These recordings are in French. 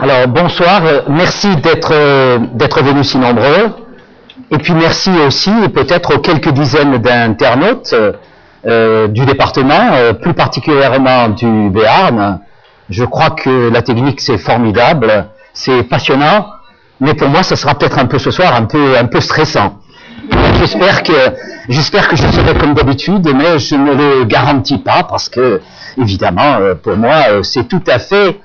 Alors bonsoir, merci d'être venus si nombreux, et puis merci aussi peut-être aux quelques dizaines d'internautes du département, plus particulièrement du Béarn. Je crois que la technique c'est formidable, c'est passionnant, mais pour moi ça sera peut-être un peu ce soir un peu stressant. J'espère que je serai comme d'habitude, mais je ne le garantis pas parce que évidemment pour moi c'est tout à fait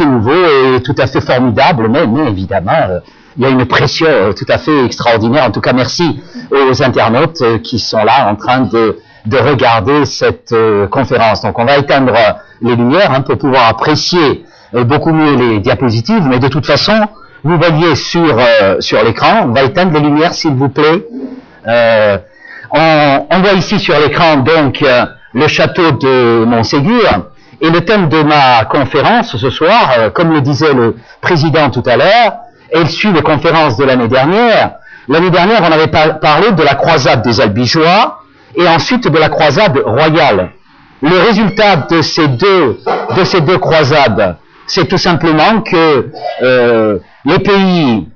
nouveau et tout à fait formidable, mais évidemment il y a une pression tout à fait extraordinaire. En tout cas, merci aux internautes qui sont là en train de regarder cette conférence. Donc on va éteindre les lumières pour pouvoir apprécier beaucoup mieux les diapositives, mais de toute façon, vous voyez sur l'écran, on va éteindre les lumières s'il vous plaît. On voit ici sur l'écran donc le château de Montségur. Et le thème de ma conférence ce soir, comme le disait le président tout à l'heure, elle suit les conférences de l'année dernière. L'année dernière, on avait parlé de la croisade des Albigeois et ensuite de la croisade royale. Le résultat de ces deux croisades, c'est tout simplement que les pays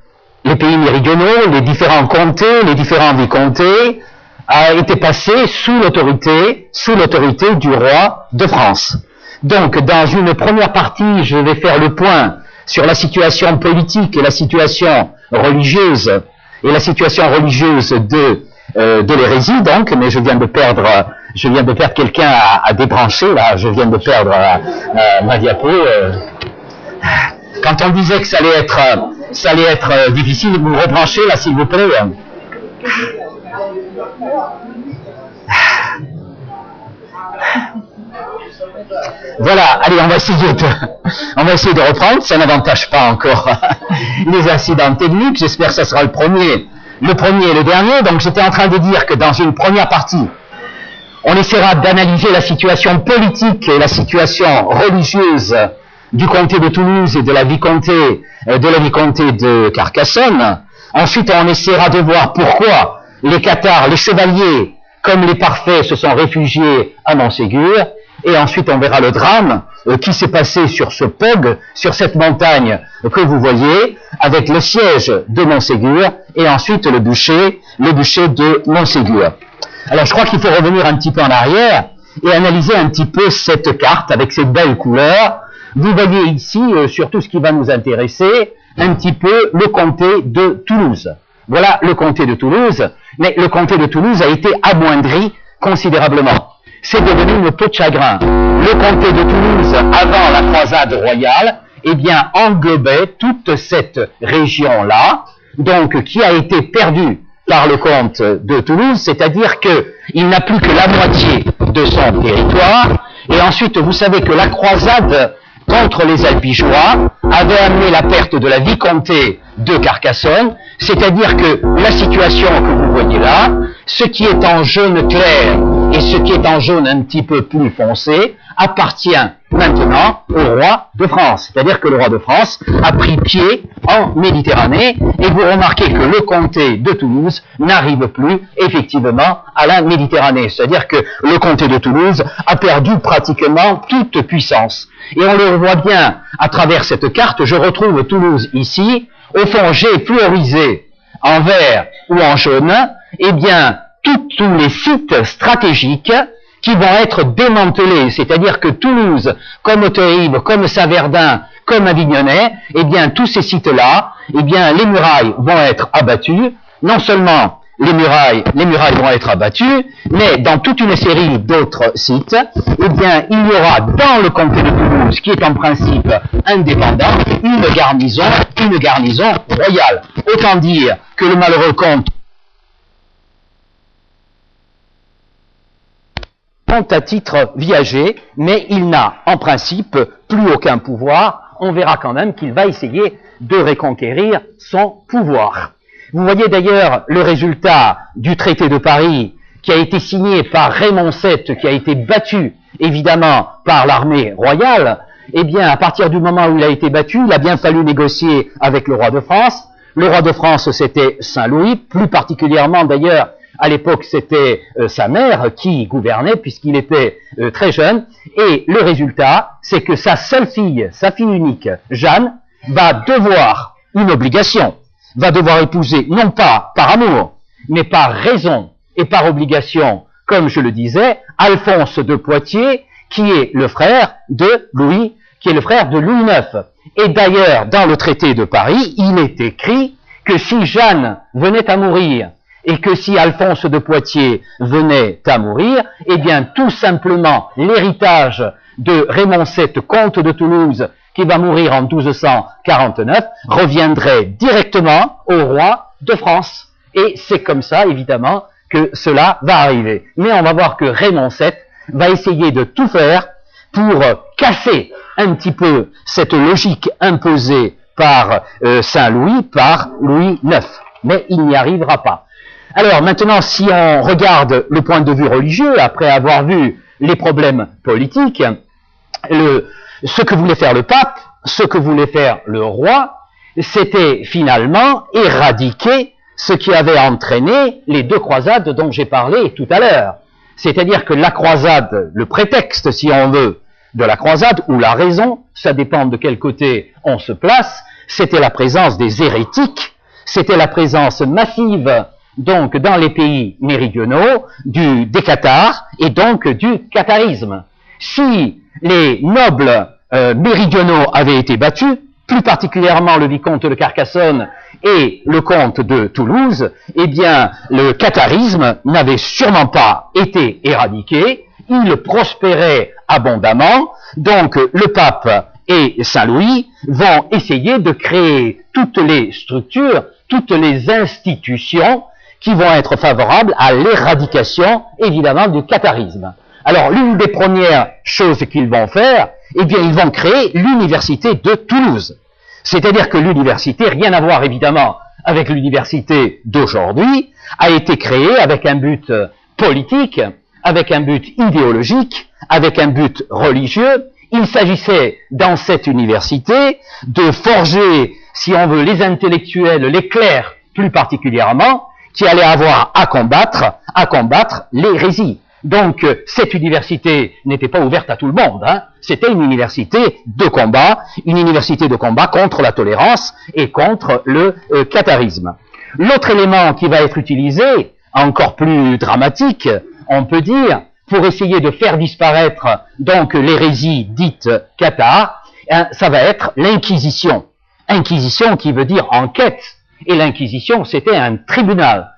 méridionaux, les différents comtés, les différents vicomtés, a été passé sous l'autorité du roi de France. Donc, dans une première partie, je vais faire le point sur la situation politique et la situation religieuse, de l'hérésie, donc, mais je viens de perdre quelqu'un à débrancher, là, je viens de perdre ma diapo. Quand on disait que ça allait être difficile, vous me rebranchez, là, s'il vous plaît. Voilà, allez, on va essayer de reprendre, ça n'avantage pas encore les incidents techniques, j'espère que ça sera le premier et le dernier. Donc j'étais en train de dire que dans une première partie, on essaiera d'analyser la situation politique et la situation religieuse du comté de Toulouse et de la vicomté de Carcassonne. Ensuite, on essaiera de voir pourquoi les cathares, les chevaliers, comme les parfaits, se sont réfugiés à Montségur. Et ensuite, on verra le drame qui s'est passé sur ce POG, sur cette montagne que vous voyez, avec le siège de Montségur, et ensuite le bûcher de Montségur. Alors, je crois qu'il faut revenir un petit peu en arrière et analyser un petit peu cette carte avec ces belles couleurs. Vous voyez ici, surtout ce qui va nous intéresser, un petit peu le comté de Toulouse. Voilà le comté de Toulouse, mais le comté de Toulouse a été amoindri considérablement. C'est devenu une peau de chagrin. Le comté de Toulouse, avant la croisade royale, englobait toute cette région-là, donc qui a été perdue par le comte de Toulouse, c'est-à-dire qu'il n'a plus que la moitié de son territoire. Et ensuite, vous savez que la croisade contre les Albigeois avait amené la perte de la vicomté de Carcassonne, c'est-à-dire que la situation que vous voyez là, ce qui est en jaune clair et ce qui est en jaune un petit peu plus foncé, appartient maintenant au roi de France. C'est-à-dire que le roi de France a pris pied en Méditerranée, et vous remarquez que le comté de Toulouse n'arrive plus effectivement à la Méditerranée. C'est-à-dire que le comté de Toulouse a perdu pratiquement toute puissance. Et on le voit bien à travers cette carte. Je retrouve Toulouse ici. Au fond, j'ai fluorisé en vert ou en jaune, tous les sites stratégiques qui vont être démantelés, c'est-à-dire que Toulouse, comme Auterive, comme Saverdin, comme Avignonnet, tous ces sites-là, les murailles vont être abattues. Non seulement les murailles vont être abattues, mais dans toute une série d'autres sites, il y aura dans le comté de Toulouse, qui est en principe indépendant, une garnison royale. Autant dire que le malheureux comte à titre viager, mais il n'a en principe plus aucun pouvoir. On verra quand même qu'il va essayer de reconquérir son pouvoir. Vous voyez d'ailleurs le résultat du traité de Paris qui a été signé par Raymond VII, qui a été battu évidemment par l'armée royale. À partir du moment où il a été battu, il a bien fallu négocier avec le roi de France. Le roi de France, c'était Saint-Louis, plus particulièrement d'ailleurs. À l'époque, c'était sa mère qui gouvernait puisqu'il était très jeune. Et le résultat, c'est que sa seule fille, sa fille unique, Jeanne, va devoir, une obligation, va devoir épouser, non pas par amour, mais par raison et par obligation, comme je le disais, Alphonse de Poitiers, qui est le frère de Louis, IX. Et d'ailleurs, dans le traité de Paris, il est écrit que si Jeanne venait à mourir, et que si Alphonse de Poitiers venait à mourir, eh bien, tout simplement, l'héritage de Raymond VII, comte de Toulouse, qui va mourir en 1249, reviendrait directement au roi de France. Et c'est comme ça, évidemment, que cela va arriver. Mais on va voir que Raymond VII va essayer de tout faire pour casser un petit peu cette logique imposée par Saint-Louis, par Louis IX. Mais il n'y arrivera pas. Alors maintenant, si on regarde le point de vue religieux, après avoir vu les problèmes politiques, ce que voulait faire le pape, ce que voulait faire le roi, c'était finalement éradiquer ce qui avait entraîné les deux croisades dont j'ai parlé tout à l'heure. C'est-à-dire que la croisade, le prétexte, si on veut, de la croisade, ou la raison, ça dépend de quel côté on se place, c'était la présence des hérétiques, c'était la présence massive, donc, dans les pays méridionaux, des cathares, et donc du catharisme. Si les nobles méridionaux avaient été battus, plus particulièrement le vicomte de Carcassonne et le comte de Toulouse, eh bien, le catharisme n'avait sûrement pas été éradiqué, il prospérait abondamment, donc le pape et Saint-Louis vont essayer de créer toutes les structures, toutes les institutions qui vont être favorables à l'éradication, évidemment, du catharisme. Alors, l'une des premières choses qu'ils vont faire, eh bien, ils vont créer l'université de Toulouse. C'est-à-dire que l'université, rien à voir, évidemment, avec l'université d'aujourd'hui, a été créée avec un but politique, avec un but idéologique, avec un but religieux. Il s'agissait, dans cette université, de forger, si on veut, les intellectuels, les clercs, plus particulièrement, qui allaient avoir à combattre l'hérésie. Donc, cette université n'était pas ouverte à tout le monde, hein. C'était une université de combat contre la tolérance et contre le catharisme. L'autre élément qui va être utilisé, encore plus dramatique, on peut dire, pour essayer de faire disparaître donc l'hérésie dite cathare, ça va être l'Inquisition. Inquisition qui veut dire enquête. Et l'Inquisition, c'était un tribunal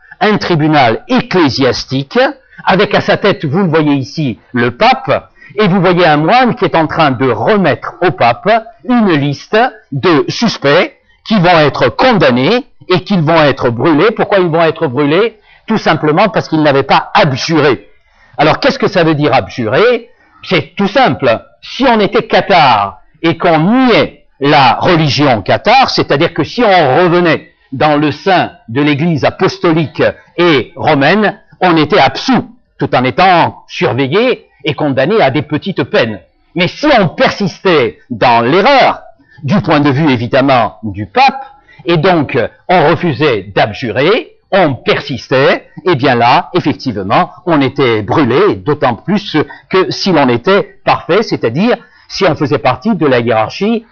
ecclésiastique, avec à sa tête, vous le voyez ici, le pape, et vous voyez un moine qui est en train de remettre au pape une liste de suspects qui vont être condamnés et qui vont être brûlés. Pourquoi ils vont être brûlés? Tout simplement parce qu'ils n'avaient pas abjuré. Alors, qu'est-ce que ça veut dire abjurer? C'est tout simple. Si on était cathare et qu'on niait la religion cathare, c'est-à-dire que si on revenait dans le sein de l'Église apostolique et romaine, on était absous, tout en étant surveillé et condamné à des petites peines. Mais si on persistait dans l'erreur, du point de vue évidemment du pape, et donc on refusait d'abjurer, on persistait, et bien là, effectivement, on était brûlé, d'autant plus que si l'on était parfait, c'est-à-dire si on faisait partie de la hiérarchie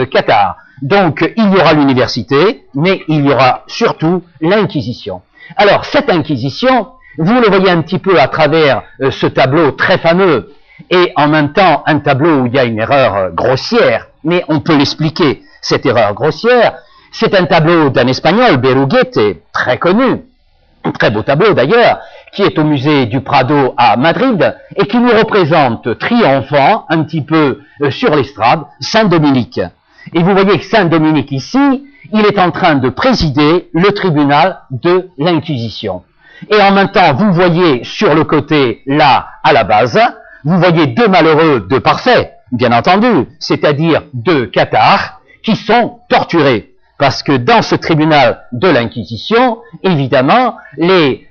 cathare. Donc, il y aura l'université, mais il y aura surtout l'Inquisition. Alors, cette Inquisition, vous le voyez un petit peu à travers ce tableau très fameux, et en même temps un tableau où il y a une erreur grossière, mais on peut l'expliquer, cette erreur grossière. C'est un tableau d'un Espagnol, Berruguete, très connu, un très beau tableau d'ailleurs, qui est au musée du Prado à Madrid, et qui nous représente triomphant, un petit peu sur l'estrade, Saint-Dominique. Et vous voyez que Saint-Dominique ici, il est en train de présider le tribunal de l'Inquisition. Et en même temps, vous voyez sur le côté, là, à la base, vous voyez deux malheureux, deux parfaits, bien entendu, c'est-à-dire deux cathares, qui sont torturés. Parce que dans ce tribunal de l'Inquisition, évidemment, les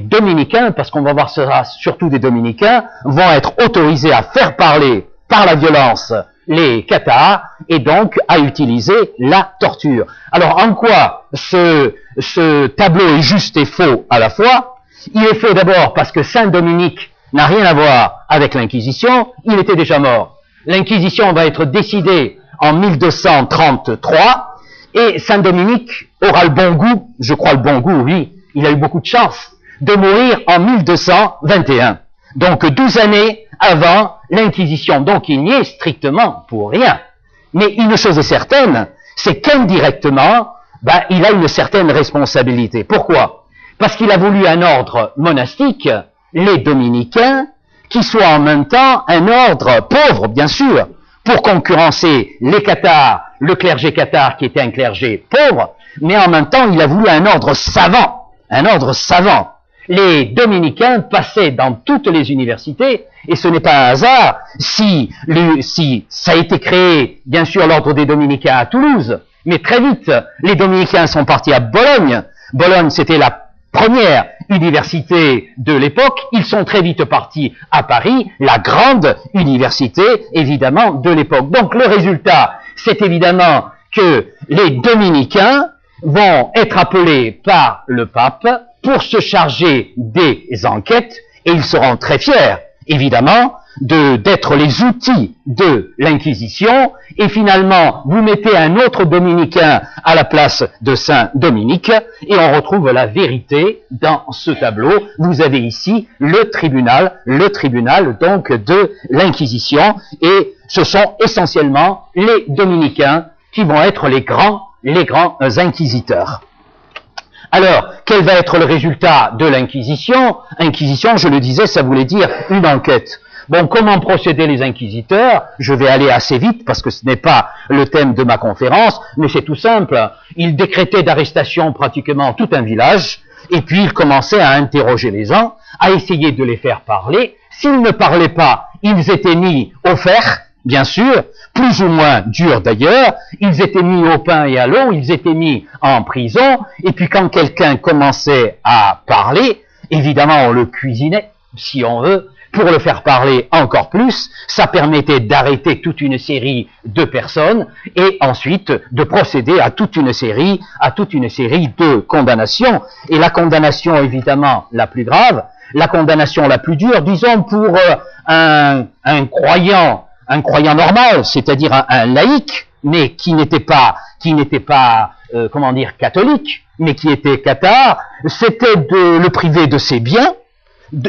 dominicains, parce qu'on va voir ça surtout des dominicains, vont être autorisés à faire parler par la violence les cathares et donc à utiliser la torture. Alors en quoi ce tableau est juste et faux à la fois? Il est faux d'abord parce que Saint-Dominique n'a rien à voir avec l'Inquisition, il était déjà mort. L'Inquisition va être décidée en 1233, et Saint Dominique aura le bon goût, je crois le bon goût, oui, il a eu beaucoup de chance, de mourir en 1221. Donc 12 années avant l'Inquisition. Donc il n'y est strictement pour rien. Mais une chose est certaine, c'est qu'indirectement, il a une certaine responsabilité. Pourquoi? Parce qu'il a voulu un ordre monastique, les dominicains, qui soit en même temps un ordre pauvre, bien sûr, pour concurrencer les cathars, le clergé cathare qui était un clergé pauvre, mais en même temps il a voulu un ordre savant, un ordre savant. Les dominicains passaient dans toutes les universités, et ce n'est pas un hasard si ça a été créé, bien sûr, l'ordre des dominicains à Toulouse, mais très vite, les dominicains sont partis à Bologne. Bologne, c'était la première université de l'époque. Ils sont très vite partis à Paris, la grande université, évidemment, de l'époque. Donc, le résultat, c'est évidemment que les dominicains vont être appelés par le pape pour se charger des enquêtes, et ils seront très fiers, évidemment, d'être les outils de l'Inquisition, et finalement, vous mettez un autre dominicain à la place de Saint Dominique, et on retrouve la vérité dans ce tableau. Vous avez ici le tribunal donc de l'Inquisition, et ce sont essentiellement les dominicains qui vont être les grands inquisiteurs. Alors, quel va être le résultat de l'Inquisition? Inquisition, je le disais, ça voulait dire une enquête. Bon, comment procédaient les inquisiteurs? Je vais aller assez vite parce que ce n'est pas le thème de ma conférence, mais c'est tout simple. Ils décrétaient d'arrestation pratiquement tout un village, et puis ils commençaient à interroger les gens, à essayer de les faire parler. S'ils ne parlaient pas, ils étaient mis au fer, bien sûr, plus ou moins dur d'ailleurs, ils étaient mis au pain et à l'eau, ils étaient mis en prison, et puis quand quelqu'un commençait à parler, évidemment on le cuisinait, si on veut, pour le faire parler encore plus. Ça permettait d'arrêter toute une série de personnes, et ensuite de procéder à toute une série de condamnations. Et la condamnation évidemment la plus grave, la condamnation la plus dure, disons pour un croyant normal, c'est-à-dire un laïc, mais qui n'était pas catholique, mais qui était cathare, c'était de le priver de ses biens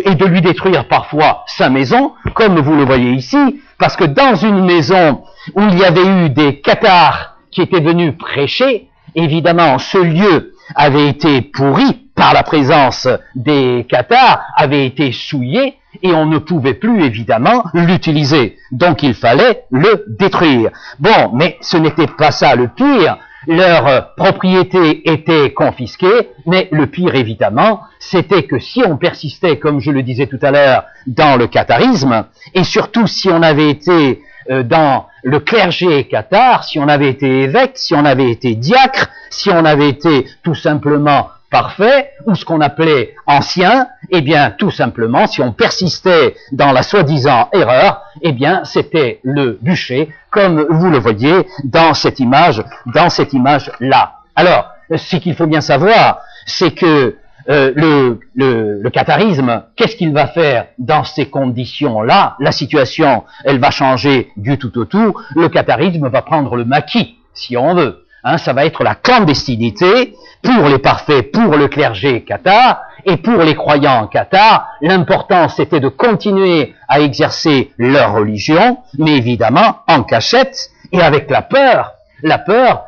et de lui détruire parfois sa maison, comme vous le voyez ici, parce que dans une maison où il y avait eu des cathares qui étaient venus prêcher, évidemment ce lieu avait été pourri par la présence des cathares, avait été souillé, et on ne pouvait plus, évidemment, l'utiliser. Donc il fallait le détruire. Bon, mais ce n'était pas ça le pire. Leur propriété était confisquée, mais le pire, évidemment, c'était que si on persistait, comme je le disais tout à l'heure, dans le catharisme, et surtout si on avait été dans le clergé cathare, si on avait été évêque, si on avait été diacre, si on avait été tout simplement parfait, ou ce qu'on appelait ancien, eh bien, tout simplement, si on persistait dans la soi-disant erreur, eh bien, c'était le bûcher, comme vous le voyez dans cette image-là. Alors, ce qu'il faut bien savoir, c'est que le catharisme, qu'est-ce qu'il va faire dans ces conditions-là? La situation, elle va changer du tout au tout. Le catharisme va prendre le maquis, si on veut. Ça va être la clandestinité pour les parfaits, pour le clergé cathare, et pour les croyants cathares. L'important, c'était de continuer à exercer leur religion, mais évidemment en cachette et avec la peur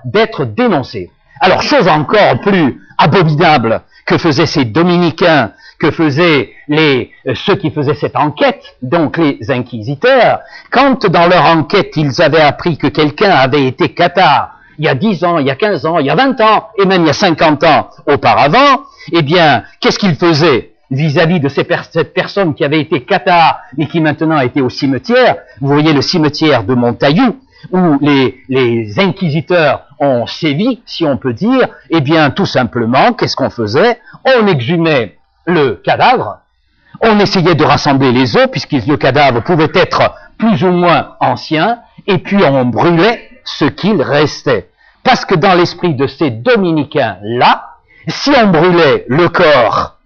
d'être dénoncés. Alors, chose encore plus abominable que faisaient ces dominicains, que faisaient ceux qui faisaient cette enquête, donc les inquisiteurs, quand dans leur enquête ils avaient appris que quelqu'un avait été cathare il y a 10 ans, il y a 15 ans, il y a 20 ans, et même il y a 50 ans auparavant, eh bien, qu'est-ce qu'ils faisaient vis-à-vis de cette personne qui avait été cathare, mais qui maintenant était au cimetière? Vous voyez le cimetière de Montaillou, où les inquisiteurs ont sévi, si on peut dire. Eh bien, tout simplement, qu'est-ce qu'on faisait? On exhumait le cadavre, on essayait de rassembler les os, puisque le cadavre pouvait être plus ou moins ancien, et puis on brûlait ce qu'il restait. Parce que dans l'esprit de ces dominicains-là, si on brûlait le corps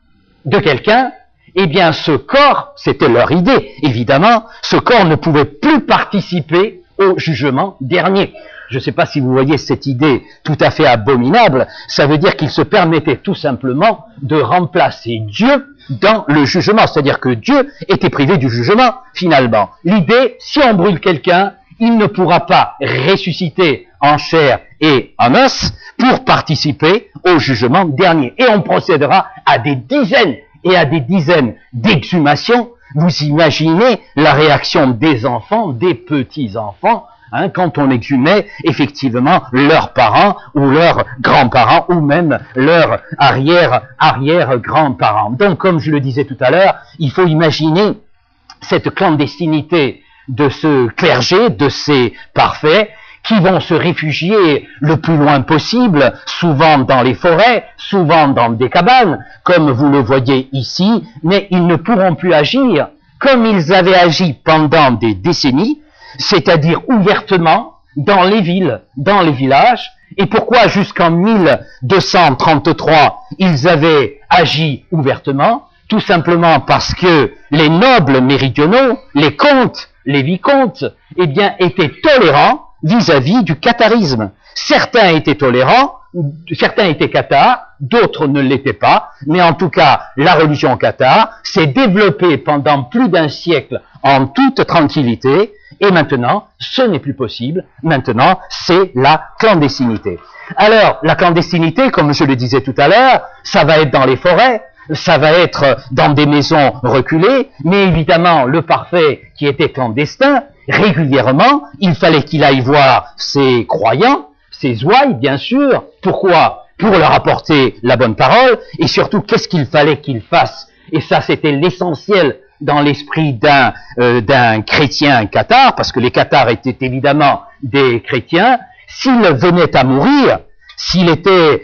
de quelqu'un, eh bien ce corps, c'était leur idée, évidemment, ce corps ne pouvait plus participer au jugement dernier. Je ne sais pas si vous voyez cette idée tout à fait abominable. Ça veut dire qu'il se permettait tout simplement de remplacer Dieu dans le jugement. C'est-à-dire que Dieu était privé du jugement, finalement. L'idée, si on brûle quelqu'un, il ne pourra pas ressusciter en chair et en os pour participer au jugement dernier. Et on procédera à des dizaines et à des dizaines d'exhumations. Vous imaginez la réaction des enfants, des petits-enfants, quand on exhumait effectivement leurs parents ou leurs grands-parents ou même leurs arrière-grands-parents. Donc, comme je le disais tout à l'heure, il faut imaginer cette clandestinité de ce clergé, de ces parfaits, qui vont se réfugier le plus loin possible, souvent dans les forêts, souvent dans des cabanes, comme vous le voyez ici, mais ils ne pourront plus agir comme ils avaient agi pendant des décennies, c'est-à-dire ouvertement dans les villes, dans les villages. Et pourquoi jusqu'en 1233 ils avaient agi ouvertement? Tout simplement parce que les nobles méridionaux, les comtes, les vicomtes, eh bien, étaient tolérants vis-à-vis du catharisme. Certains étaient tolérants, certains étaient cathares, d'autres ne l'étaient pas, mais en tout cas, la religion cathare s'est développée pendant plus d'un siècle en toute tranquillité, et maintenant, ce n'est plus possible, maintenant, c'est la clandestinité. Alors, la clandestinité, comme je le disais tout à l'heure, ça va être dans les forêts, ça va être dans des maisons reculées, mais évidemment, le parfait qui était clandestin, régulièrement, il fallait qu'il aille voir ses croyants, ses ouailles, bien sûr. Pourquoi? Pour leur apporter la bonne parole, et surtout, qu'est-ce qu'il fallait qu'il fasse? Et ça, c'était l'essentiel dans l'esprit d'un chrétien cathare, parce que les cathares étaient évidemment des chrétiens. S'il venait à mourir, s'il était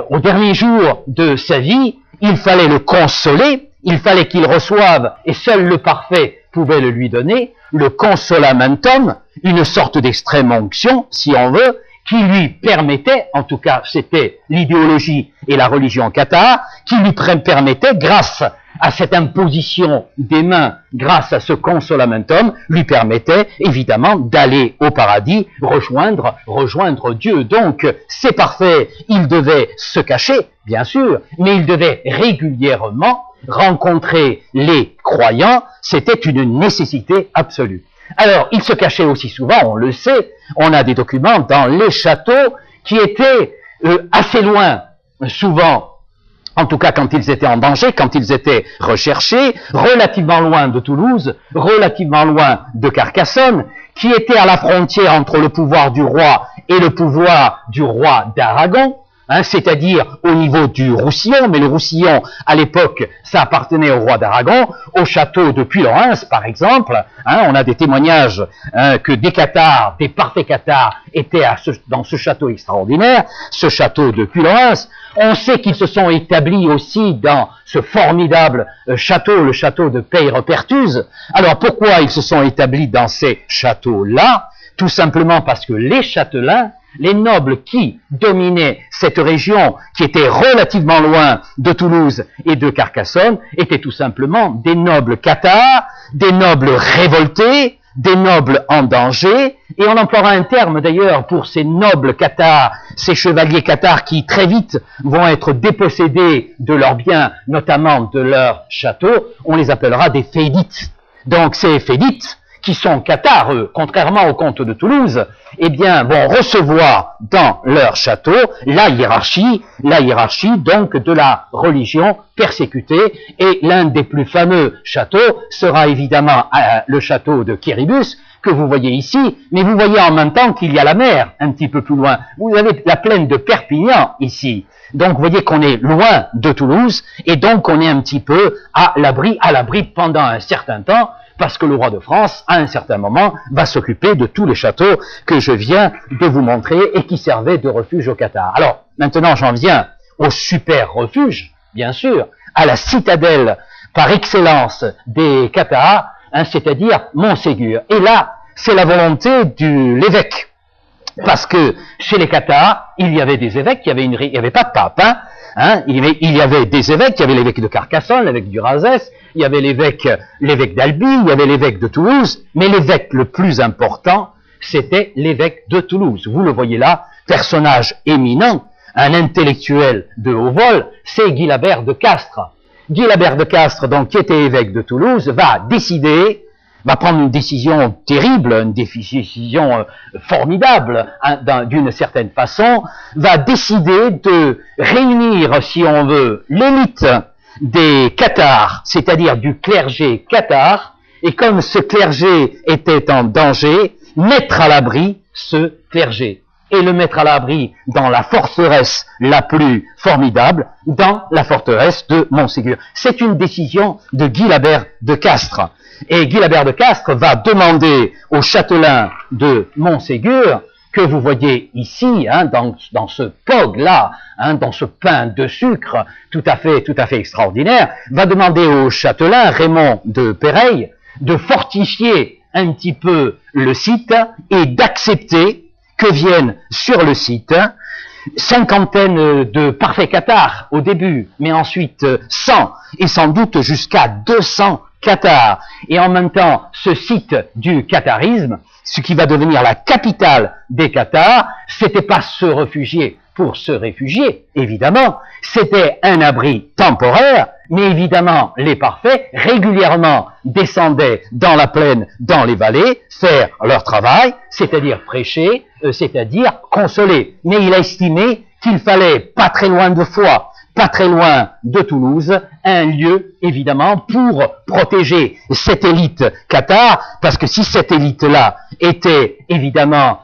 au dernier jour de sa vie, il fallait le consoler, il fallait qu'il reçoive, et seul le parfait pouvait le lui donner, le consolamentum, une sorte d'extrême onction, si on veut, qui lui permettait, en tout cas c'était l'idéologie et la religion cathare, qui lui permettait, grâce à cette imposition des mains, grâce à ce consolamentum, lui permettait évidemment d'aller au paradis, rejoindre Dieu. Donc, c'est parfait, il devait se cacher, bien sûr, mais il devait régulièrement rencontrer les croyants, c'était une nécessité absolue. Alors, il se cachait aussi souvent, on le sait, on a des documents dans les châteaux qui étaient assez loin, souvent, en tout cas quand ils étaient en danger, quand ils étaient recherchés, relativement loin de Toulouse, relativement loin de Carcassonne, qui étaient à la frontière entre le pouvoir du roi et le pouvoir du roi d'Aragon, c'est-à-dire au niveau du Roussillon, mais le Roussillon, à l'époque, ça appartenait au roi d'Aragon, au château de Puylaurens, par exemple, on a des témoignages que des cathares, des parfaits cathares, étaient dans ce château extraordinaire, ce château de Puylaurens. On sait qu'ils se sont établis aussi dans ce formidable château, le château de Peyre-Pertuse. Alors pourquoi ils se sont établis dans ces châteaux-là? Tout simplement parce que les châtelains, les nobles qui dominaient cette région, qui était relativement loin de Toulouse et de Carcassonne, étaient tout simplement des nobles cathares, des nobles révoltés, des nobles en danger, et on emploiera un terme d'ailleurs pour ces nobles cathares, ces chevaliers cathares qui très vite vont être dépossédés de leurs biens, notamment de leur château, on les appellera des fédites. Donc ces fédites, qui sont cathares, eux, contrairement aux comtes de Toulouse, eh bien, vont recevoir dans leur château la hiérarchie donc de la religion persécutée, et l'un des plus fameux châteaux sera évidemment le château de Quéribus, que vous voyez ici, mais vous voyez en même temps qu'il y a la mer un petit peu plus loin. Vous avez la plaine de Perpignan ici. Donc vous voyez qu'on est loin de Toulouse, et donc on est un petit peu à l'abri pendant un certain temps, parce que le roi de France, à un certain moment, va s'occuper de tous les châteaux que je viens de vous montrer et qui servaient de refuge aux cathares. Alors, maintenant j'en viens au super refuge, bien sûr, à la citadelle par excellence des cathares, c'est-à-dire Montségur. Et là, c'est la volonté de l'évêque. Parce que chez les cathares, il y avait des évêques, il n'y avait pas de pape, il y avait des évêques, il y avait l'évêque de Carcassonne, l'évêque du Razès, il y avait l'évêque d'Albi, il y avait l'évêque de Toulouse, mais l'évêque le plus important, c'était l'évêque de Toulouse. Vous le voyez là, personnage éminent, un intellectuel de haut vol, c'est Guilabert de Castres. Guilabert de Castres, donc, qui était évêque de Toulouse, va prendre une décision terrible, une décision formidable, d'une certaine façon, va décider de réunir, si on veut, l'élite des cathares, c'est-à-dire du clergé cathare, et comme ce clergé était en danger, mettre à l'abri ce clergé, et le mettre à l'abri dans la forteresse la plus formidable, dans la forteresse de Montségur. C'est une décision de Guilabert de Castres. Et Guilabert de Castres va demander au châtelain de Montségur, que vous voyez ici, dans ce pogue-là, dans ce pain de sucre tout à fait extraordinaire, va demander au châtelain Raymond de Péreille de fortifier un petit peu le site et d'accepter que viennent sur le site cinquantaine de parfaits cathares au début, mais ensuite 100 et sans doute jusqu'à 200 cathares. Et en même temps, ce site du catharisme, ce qui va devenir la capitale des cathares, c'était pas se réfugier pour se réfugier, évidemment, c'était un abri temporaire, mais évidemment, les parfaits régulièrement descendaient dans la plaine, dans les vallées, faire leur travail, c'est-à-dire prêcher, c'est-à-dire consoler. Mais il a estimé qu'il fallait, pas très loin de Foix, pas très loin de Toulouse, un lieu, évidemment, pour protéger cette élite cathare, parce que si cette élite-là était, évidemment,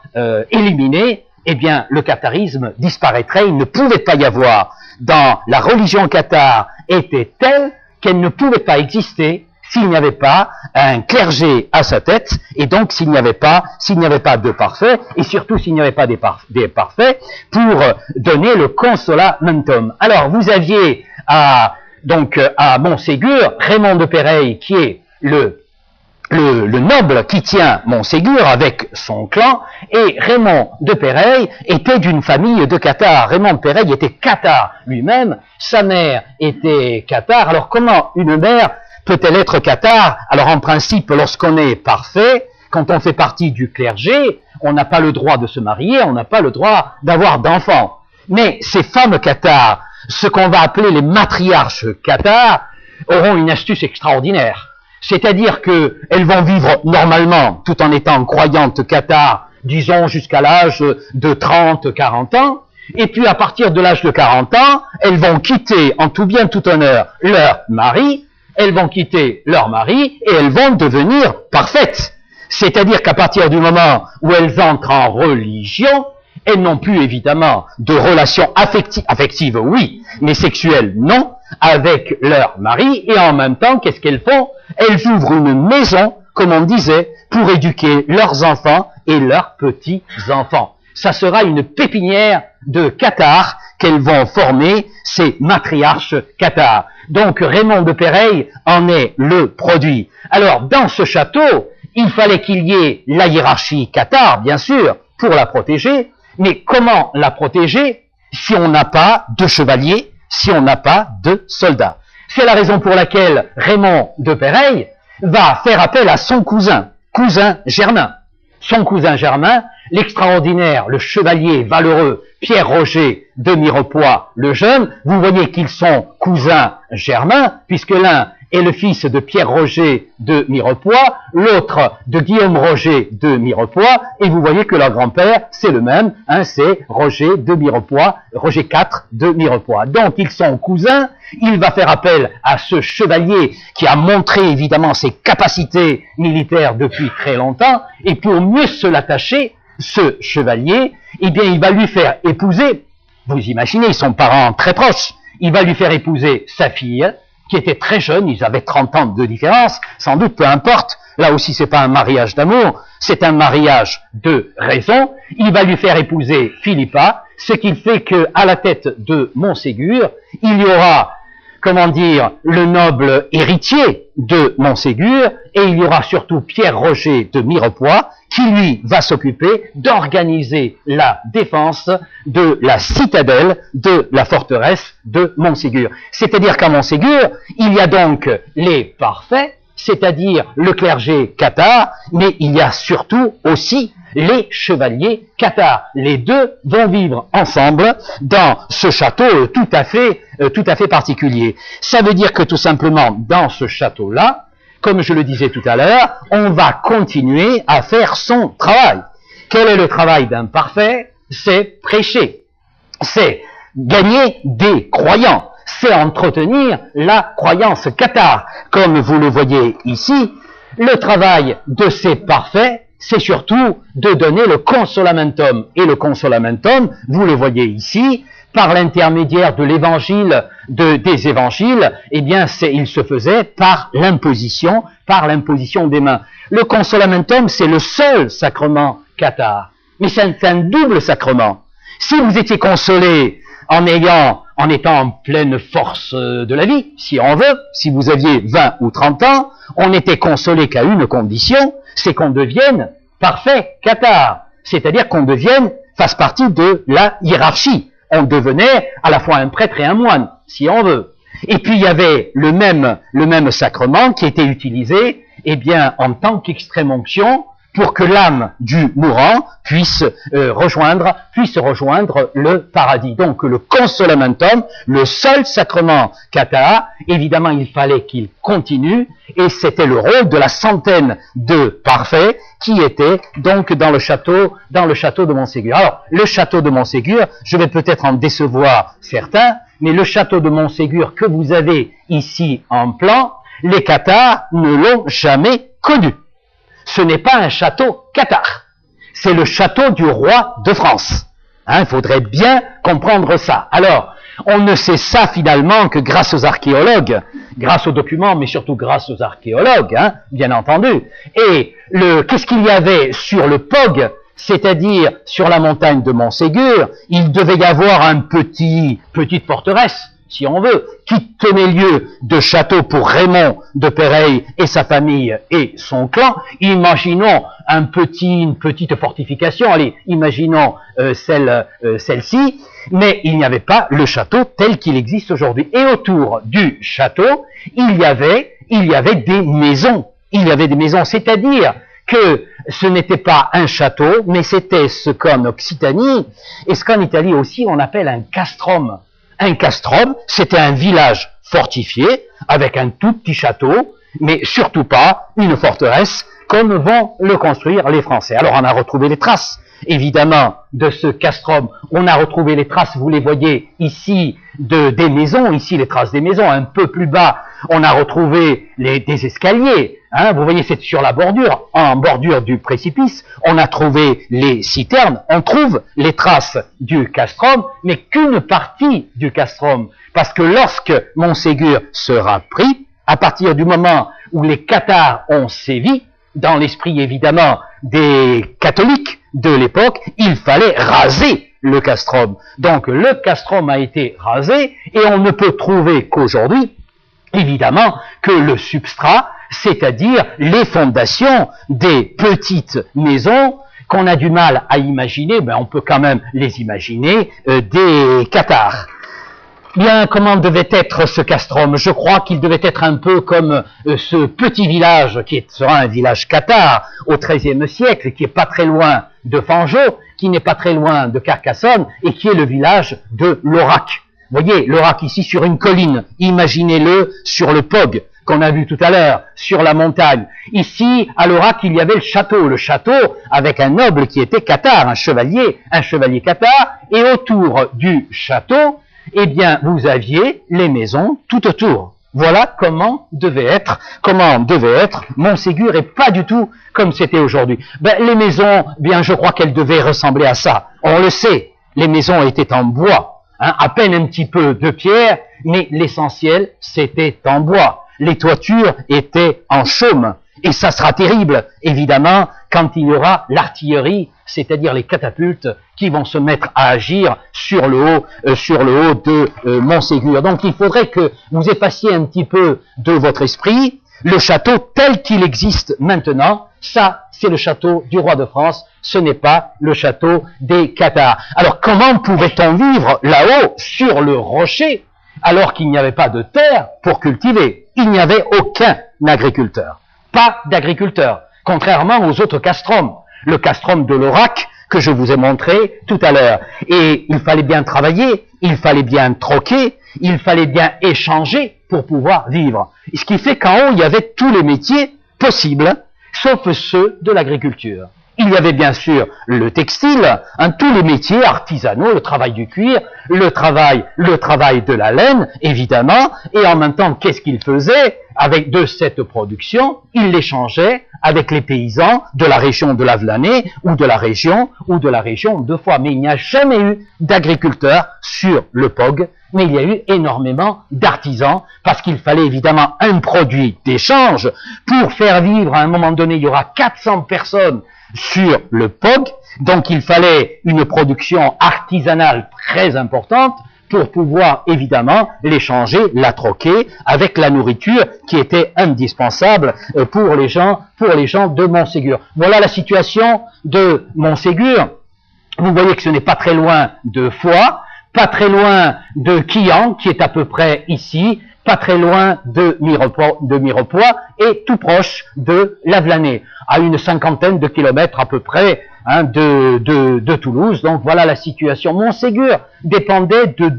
éliminée, eh bien, le catharisme disparaîtrait, il ne pouvait pas y avoir. Dans la religion cathare était telle qu'elle ne pouvait pas exister s'il n'y avait pas un clergé à sa tête, et donc s'il n'y avait pas de parfaits, et surtout s'il n'y avait pas des parfaits, pour donner le consolamentum. Alors, vous aviez à Montségur, Raymond de Péreille, qui est le noble qui tient Montségur avec son clan, et Raymond de Péreille était d'une famille de cathares. Raymond de Péreille était cathare lui-même, sa mère était cathare. Alors comment une mère peut-elle être cathare? Alors en principe, lorsqu'on est parfait, quand on fait partie du clergé, on n'a pas le droit de se marier, on n'a pas le droit d'avoir d'enfants. Mais ces femmes cathares, ce qu'on va appeler les matriarches cathares, auront une astuce extraordinaire. C'est-à-dire qu'elles vont vivre normalement, tout en étant croyantes cathares, disons jusqu'à l'âge de 30, 40 ans, et puis à partir de l'âge de 40 ans, elles vont quitter en tout bien tout honneur leur mari, et elles vont devenir parfaites. C'est-à-dire qu'à partir du moment où elles entrent en religion, elles n'ont plus évidemment de relations affectives, oui, mais sexuelles, non, avec leur mari, et en même temps, qu'est-ce qu'elles font? Elles ouvrent une maison, comme on disait, pour éduquer leurs enfants et leurs petits-enfants. Ça sera une pépinière de cathares qu'elles vont former, ces matriarches cathares. Donc Raymond de Péreille en est le produit. Alors, dans ce château, il fallait qu'il y ait la hiérarchie cathare, bien sûr, pour la protéger, mais comment la protéger si on n'a pas de chevaliers, si on n'a pas de soldats? C'est la raison pour laquelle Raymond de Péreille va faire appel à son cousin Germain. Son cousin Germain, l'extraordinaire, le chevalier valeureux Pierre-Roger de Mirepoix le Jeune. Vous voyez qu'ils sont cousins germains, puisque l'un est le fils de Pierre-Roger de Mirepoix, l'autre de Guillaume-Roger de Mirepoix, et vous voyez que leur grand-père, c'est le même, c'est Roger de Mirepoix, Roger IV de Mirepoix. Donc ils sont cousins, il va faire appel à ce chevalier qui a montré évidemment ses capacités militaires depuis très longtemps, et pour mieux se l'attacher, ce chevalier, eh bien il va lui faire épouser, vous imaginez, ils sont parents très proches, il va lui faire épouser sa fille, qui était très jeune, ils avaient 30 ans de différence, sans doute, peu importe, là aussi c'est pas un mariage d'amour, c'est un mariage de raison, il va lui faire épouser Philippa, ce qui fait que à la tête de Montségur, il y aura, le noble héritier de Montségur, et il y aura surtout Pierre-Roger de Mirepoix, qui lui va s'occuper d'organiser la défense de la citadelle de la forteresse de Montségur. C'est-à-dire qu'à Montségur, il y a donc les parfaits, c'est-à-dire le clergé cathare, mais il y a surtout aussi les chevaliers cathares. Les deux vont vivre ensemble dans ce château tout à fait particulier. Ça veut dire que tout simplement, dans ce château-là, comme je le disais tout à l'heure, on va continuer à faire son travail. Quel est le travail d'un parfait? C'est prêcher, c'est gagner des croyants, c'est entretenir la croyance cathare. Comme vous le voyez ici, le travail de ces parfaits, c'est surtout de donner le consolamentum. Et le consolamentum, vous le voyez ici, par l'intermédiaire de l'évangile, des évangiles, eh bien, il se faisait par l'imposition des mains. Le consolamentum, c'est le seul sacrement cathare. Mais c'est un double sacrement. Si vous étiez consolé en étant en pleine force de la vie, si on veut, si vous aviez 20 ou 30 ans, on n'était consolé qu'à une condition, c'est qu'on devienne parfait cathare. C'est-à-dire qu'on fasse partie de la hiérarchie. On devenait à la fois un prêtre et un moine, si on veut. Et puis il y avait le même sacrement qui était utilisé, eh bien, en tant qu'extrême onction, pour que l'âme du mourant puisse rejoindre le paradis. Donc le consolamentum, le seul sacrement cathare, évidemment il fallait qu'il continue, et c'était le rôle de la centaine de parfaits qui étaient donc dans le château de Montségur. Alors le château de Montségur, je vais peut-être en décevoir certains, mais le château de Montségur que vous avez ici en plan, les cathares ne l'ont jamais connu. Ce n'est pas un château cathare, c'est le château du roi de France. Il faudrait bien comprendre ça. Alors, on ne sait ça finalement que grâce aux archéologues, grâce aux documents, mais surtout grâce aux archéologues, bien entendu. Et qu'est-ce qu'il y avait sur le POG, c'est-à-dire sur la montagne de Montségur? Il devait y avoir une petite forteresse, si on veut, qui tenait lieu de château pour Raymond de Péreille et sa famille et son clan. Imaginons une petite fortification, allez, imaginons celle-ci, mais il n'y avait pas le château tel qu'il existe aujourd'hui. Et autour du château, il y avait des maisons. Il y avait des maisons, c'est-à-dire que ce n'était pas un château, mais c'était ce qu'en Occitanie, et ce qu'en Italie aussi, on appelle un castrum. Un castrum, c'était un village fortifié, avec un tout petit château, mais surtout pas une forteresse, comme vont le construire les Français. Alors on a retrouvé les traces, évidemment, de ce castrum. On a retrouvé les traces, vous les voyez ici, des maisons, ici les traces des maisons. Un peu plus bas, on a retrouvé des escaliers. Vous voyez, c'est sur la bordure, en bordure du précipice. On a trouvé les citernes. On trouve les traces du castrum, mais qu'une partie du castrum. Parce que lorsque Montségur sera pris, à partir du moment où les cathares ont sévi, dans l'esprit évidemment des catholiques de l'époque, il fallait raser le castrum. Donc le castrum a été rasé et on ne peut trouver qu'aujourd'hui, évidemment, que le substrat, c'est-à-dire les fondations des petites maisons qu'on a du mal à imaginer, on peut quand même les imaginer, des cathares. Bien, comment devait être ce castrum? Je crois qu'il devait être un peu comme ce petit village qui sera un village cathare au XIIIe siècle, qui est pas très loin de Fangeau, qui n'est pas très loin de Carcassonne, et qui est le village de l'Aurac. Vous voyez, l'Aurac ici sur une colline, imaginez-le sur le POG qu'on a vu tout à l'heure, sur la montagne. Ici, à l'Aurac, il y avait le château avec un noble qui était cathare, un chevalier cathare, et autour du château, eh bien, vous aviez les maisons tout autour. Voilà comment devait être Montségur, et pas du tout comme c'était aujourd'hui. Les maisons, je crois qu'elles devaient ressembler à ça. On le sait, les maisons étaient en bois, à peine un petit peu de pierre, mais l'essentiel, c'était en bois. Les toitures étaient en chaume. Et ça sera terrible, évidemment, quand il y aura l'artillerie, c'est-à-dire les catapultes qui vont se mettre à agir sur le haut de Montségur. Donc il faudrait que vous effaciez un petit peu de votre esprit le château tel qu'il existe maintenant. Ça, c'est le château du roi de France, ce n'est pas le château des cathares. Alors comment pouvait-on vivre là-haut, sur le rocher, alors qu'il n'y avait pas de terre pour cultiver? il n'y avait aucun agriculteur. Pas d'agriculteur, contrairement aux autres castrums. Le castrum de l'Aurac, que je vous ai montré tout à l'heure. Et il fallait bien travailler, il fallait bien troquer, il fallait bien échanger pour pouvoir vivre. Ce qui fait qu'en haut, il y avait tous les métiers possibles, sauf ceux de l'agriculture. Il y avait bien sûr le textile, tous les métiers artisanaux, le travail du cuir, le travail de la laine, évidemment, et en même temps, qu'est-ce qu'il faisait avec de cette production? Il l'échangeait avec les paysans de la région de l'Avlanais ou de la région de Foix. Mais il n'y a jamais eu d'agriculteurs sur le POG, mais il y a eu énormément d'artisans, parce qu'il fallait évidemment un produit d'échange. Pour faire vivre, à un moment donné, il y aura 400 personnes sur le POG, donc il fallait une production artisanale très importante pour pouvoir évidemment l'échanger, la troquer avec la nourriture qui était indispensable pour les gens de Montségur. Voilà la situation de Montségur. Vous voyez que ce n'est pas très loin de Foix, pas très loin de Quillan, qui est à peu près ici, pas très loin de Mirepoix et tout proche de l'Avlanais, à une 50aine de kilomètres à peu près de Toulouse. Donc voilà la situation. Montségur dépendait de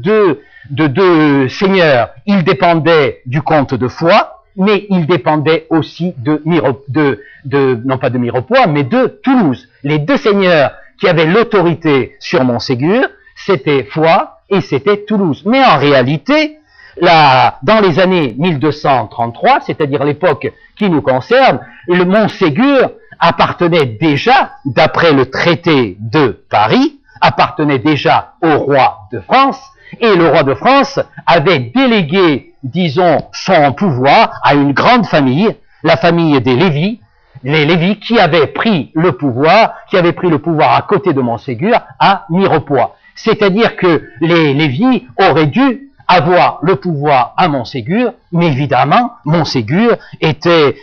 deux seigneurs. Il dépendait du comte de Foix, mais il dépendait aussi non pas de Mirepoix, mais de Toulouse. Les deux seigneurs qui avaient l'autorité sur Montségur, c'était Foix et c'était Toulouse. Mais en réalité, dans les années 1233, c'est-à-dire l'époque qui nous concerne, le Montségur appartenait déjà, d'après le traité de Paris, appartenait déjà au roi de France, et le roi de France avait délégué, disons, son pouvoir à une grande famille, la famille des Lévis, les Lévis qui avaient pris le pouvoir à côté de Montségur, à Mirepoix. C'est-à-dire que les Lévis auraient dû avoir le pouvoir à Montségur, mais évidemment, Montségur était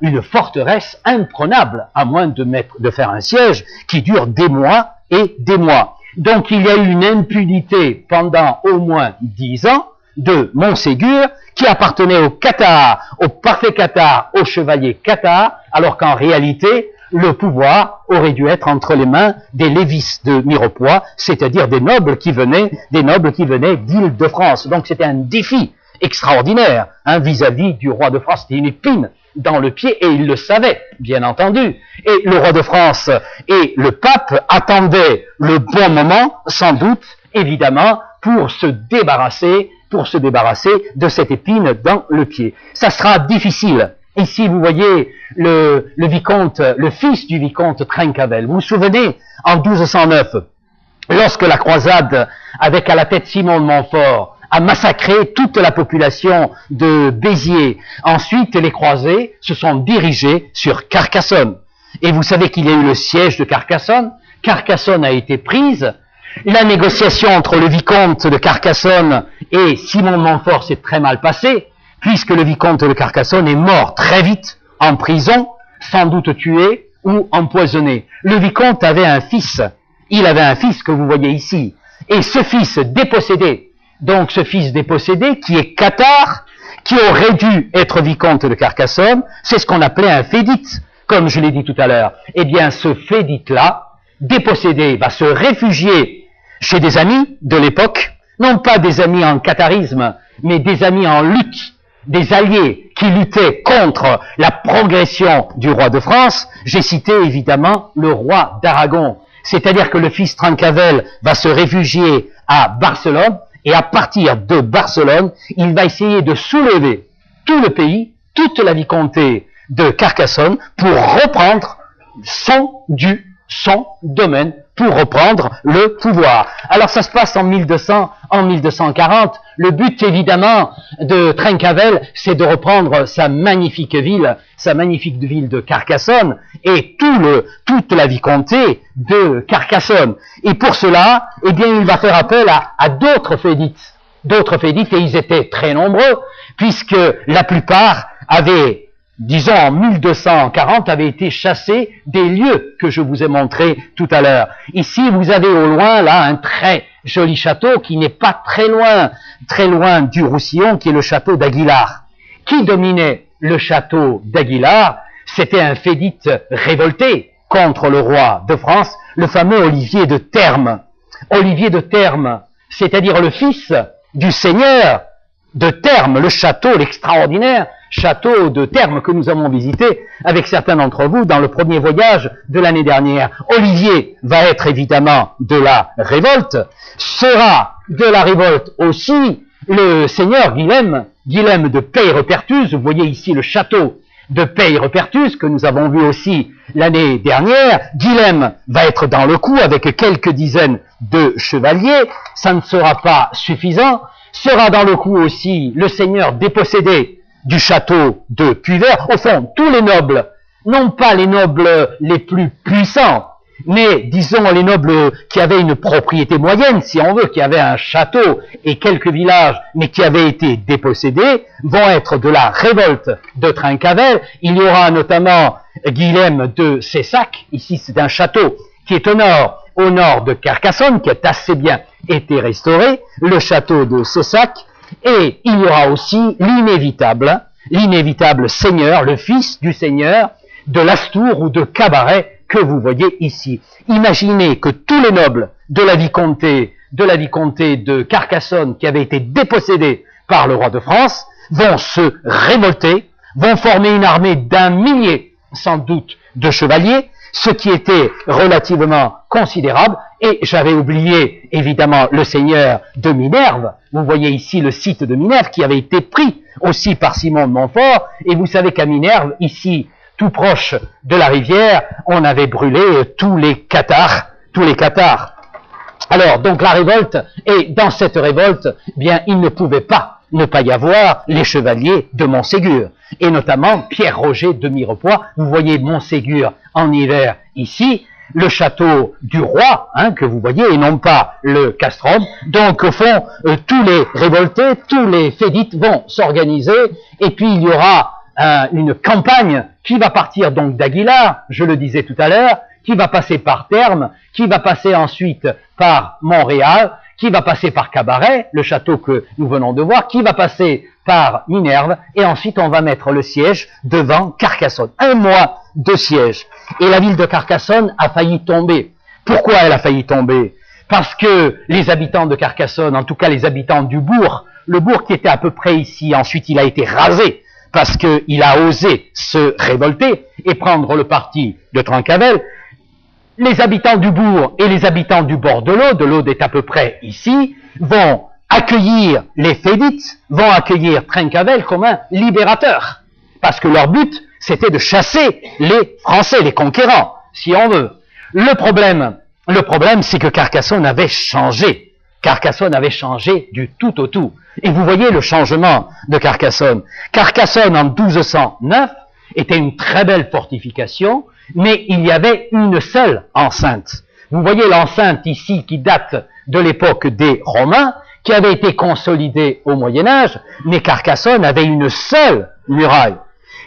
une forteresse imprenable, à moins de faire un siège qui dure des mois et des mois. Donc il y a eu une impunité pendant au moins 10 ans de Montségur, qui appartenait au cathare, au parfait cathare, au chevalier cathare, alors qu'en réalité, le pouvoir aurait dû être entre les mains des Lévis de Mirepoix, c'est-à-dire des nobles qui venaient d'Île-de-France. Donc c'était un défi extraordinaire vis-à-vis du roi de France. C'était une épine dans le pied, et il le savait, bien entendu. Et le roi de France et le pape attendaient le bon moment, sans doute, évidemment, pour se débarrasser de cette épine dans le pied. Ça sera difficile. Ici, vous voyez le fils du vicomte Trencavel. Vous vous souvenez, en 1209, lorsque la croisade, avec à la tête Simon de Montfort, a massacré toute la population de Béziers. Ensuite, les croisés se sont dirigés sur Carcassonne. Et vous savez qu'il y a eu le siège de Carcassonne. Carcassonne a été prise. La négociation entre le vicomte de Carcassonne et Simon de Montfort s'est très mal passée, puisque le vicomte de Carcassonne est mort très vite, en prison, sans doute tué ou empoisonné. Le vicomte avait un fils. Il avait un fils que vous voyez ici. Et ce fils dépossédé, qui est cathare, qui aurait dû être vicomte de Carcassonne, c'est ce qu'on appelait un fédite, comme je l'ai dit tout à l'heure. Eh bien, ce fédite-là, dépossédé, va se réfugier chez des amis de l'époque, non pas des amis en catharisme, mais des amis en lutte, des alliés qui luttaient contre la progression du roi de France. J'ai cité évidemment le roi d'Aragon. C'est-à-dire que le fils Trencavel va se réfugier à Barcelone, et à partir de Barcelone, il va essayer de soulever tout le pays, toute la vicomté de Carcassonne, pour reprendre son domaine, pour reprendre le pouvoir. Alors ça se passe en 1240. Le but évidemment de Trencavel, c'est de reprendre sa magnifique ville de Carcassonne et toute la vicomté de Carcassonne. Et pour cela, eh bien, il va faire appel à d'autres fédites, et ils étaient très nombreux, puisque la plupart avaient, disons en 1240, avaient été chassés des lieux que je vous ai montrés tout à l'heure. Ici, vous avez au loin, là, un très joli château qui n'est pas très loin du Roussillon, qui est le château d'Aguilar, qui dominait le château d'Aguilar. C'était un fédite révolté contre le roi de France, le fameux Olivier de Termes. Olivier de Termes, c'est-à-dire le fils du seigneur de Termes, le château, l'extraordinaire château de Termes que nous avons visité avec certains d'entre vous dans le premier voyage de l'année dernière. Olivier va être évidemment de la révolte, sera de la révolte aussi le seigneur Guilhem de Peyrepertus. Vous voyez ici le château de Peyrepertus que nous avons vu aussi l'année dernière. Guilhem va être dans le coup avec quelques dizaines de chevaliers. Ça ne sera pas suffisant. Sera dans le coup aussi le seigneur dépossédé du château de Puyvert. Au fond, tous les nobles, non pas les nobles les plus puissants, mais disons les nobles qui avaient une propriété moyenne, si on veut, qui avaient un château et quelques villages, mais qui avaient été dépossédés, vont être de la révolte de Trincavel. Il y aura notamment Guilhem de Cessac. Ici, c'est un château qui est au nord de Carcassonne, qui a assez bien été restauré, le château de Cessac. Et il y aura aussi l'inévitable seigneur, le fils du seigneur de Lastour ou de Cabaret que vous voyez ici. Imaginez que tous les nobles de la vicomté de Carcassonne qui avaient été dépossédés par le roi de France vont se révolter, vont former une armée d'1 millier, sans doute, de chevaliers, ce qui était relativement considérable. Et j'avais oublié, évidemment, le seigneur de Minerve. Vous voyez ici le site de Minerve qui avait été pris aussi par Simon de Montfort. Et vous savez qu'à Minerve, ici, tout proche de la rivière, on avait brûlé tous les cathares. Alors, donc la révolte, et dans cette révolte, bien, il ne pouvait pas ne pas y avoir les chevaliers de Montségur, et notamment Pierre-Roger de Mirepoix. Vous voyez Montségur en hiver ici, le château du roi, que vous voyez, et non pas le castrum. Donc, au fond, tous les révoltés, tous les fédites vont s'organiser, et puis il y aura une campagne qui va partir donc d'Aguilar, je le disais tout à l'heure, qui va passer par Termes, qui va passer ensuite par Montréal, qui va passer par Cabaret, le château que nous venons de voir, qui va passer par Minerve, et ensuite on va mettre le siège devant Carcassonne. 1 mois de siège. Et la ville de Carcassonne a failli tomber. Pourquoi elle a failli tomber? Parce que les habitants de Carcassonne, en tout cas les habitants du bourg, le bourg qui était à peu près ici, ensuite il a été rasé, parce qu'il a osé se révolter et prendre le parti de Trincavel. Les habitants du bourg et les habitants du bord de l'Aude est à peu près ici, vont accueillir les fédites, vont accueillir Trincavel comme un libérateur. Parce que leur but, c'était de chasser les Français, les conquérants, si on veut. Le problème, c'est que Carcassonne avait changé. Carcassonne avait changé du tout au tout. Et vous voyez le changement de Carcassonne. Carcassonne, en 1209, était une très belle fortification, mais il y avait une seule enceinte. Vous voyez l'enceinte ici qui date de l'époque des Romains, qui avait été consolidée au Moyen-Âge, mais Carcassonne avait une seule muraille.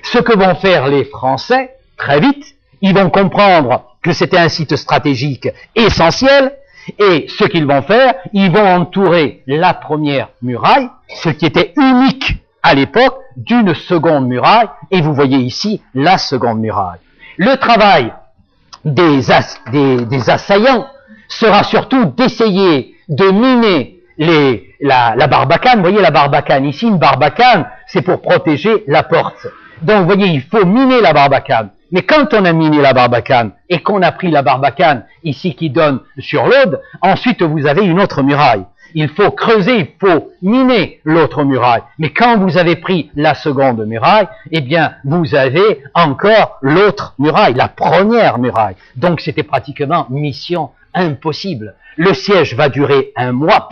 Ce que vont faire les Français, très vite, ils vont comprendre que c'était un site stratégique essentiel, et ce qu'ils vont faire, ils vont entourer la première muraille, ce qui était unique à l'époque, d'une seconde muraille, et vous voyez ici la seconde muraille. Le travail des assaillants sera surtout d'essayer de miner la barbacane. Vous voyez la barbacane ici, une barbacane, c'est pour protéger la porte. Donc vous voyez, il faut miner la barbacane. Mais quand on a miné la barbacane et qu'on a pris la barbacane ici qui donne sur l'Aude, ensuite vous avez une autre muraille. Il faut creuser, il faut miner l'autre muraille. Mais quand vous avez pris la seconde muraille, eh bien, vous avez encore l'autre muraille, la première muraille. Donc c'était pratiquement mission impossible. Le siège va durer 1 mois.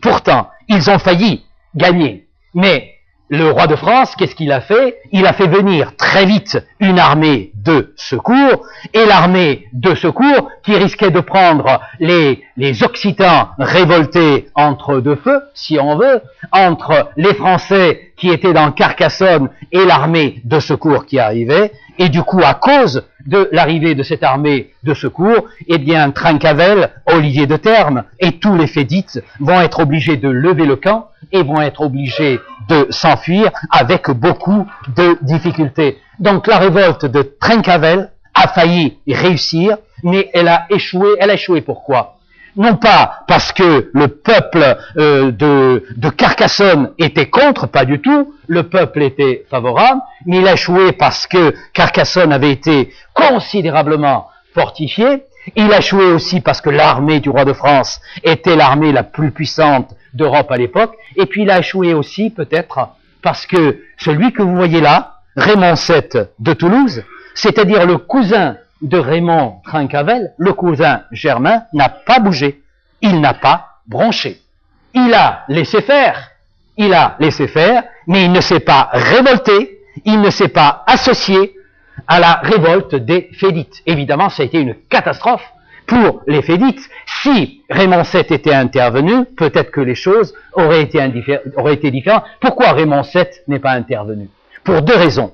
Pourtant, ils ont failli gagner. Mais le roi de France, qu'est-ce qu'il a fait? Il a fait venir très vite une armée de secours, et l'armée de secours qui risquait de prendre les Occitans révoltés entre deux feux, si on veut, entre les Français qui étaient dans Carcassonne et l'armée de secours qui arrivait, et du coup, à cause de l'arrivée de cette armée de secours, eh bien, Trincavel, Olivier de Termes et tous les fédites vont être obligés de lever le camp et vont être obligés de s'enfuir avec beaucoup de difficultés. Donc la révolte de Trencavel a failli réussir, mais elle a échoué. Elle a échoué pourquoi? Non pas parce que le peuple de Carcassonne était contre, pas du tout, le peuple était favorable, mais il a échoué parce que Carcassonne avait été considérablement fortifié. Il a échoué aussi parce que l'armée du roi de France était l'armée la plus puissante d'Europe à l'époque, et puis il a échoué aussi peut-être parce que celui que vous voyez là, Raymond VII de Toulouse, c'est-à-dire le cousin de Raymond Trencavel, le cousin germain, n'a pas bougé, il n'a pas bronché. Il a laissé faire, mais il ne s'est pas révolté, il ne s'est pas associé à la révolte des Fédites. Évidemment, ça a été une catastrophe pour les Fédites. Si Raymond VII était intervenu, peut-être que les choses auraient été différentes. Pourquoi Raymond VII n'est pas intervenu? Pour deux raisons.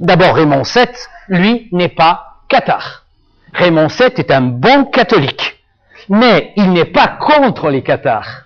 D'abord, Raymond VII, lui, n'est pas cathare. Raymond VII est un bon catholique, mais il n'est pas contre les cathares.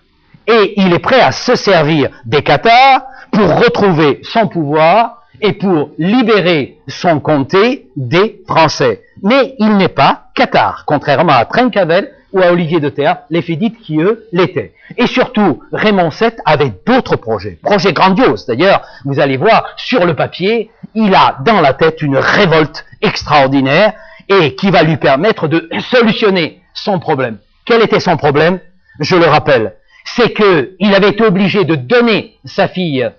Et il est prêt à se servir des cathares pour retrouver son pouvoir et pour libérer son comté des Français. Mais il n'est pas cathare, contrairement à Trencavel ou à Olivier de Théard, les Fédites qui, eux, l'étaient. Et surtout, Raymond VII avait d'autres projets grandioses. D'ailleurs, vous allez voir, sur le papier, il a dans la tête une révolte extraordinaire et qui va lui permettre de solutionner son problème. Quel était son problème? Je le rappelle, c'est qu'il avait été obligé de donner sa fille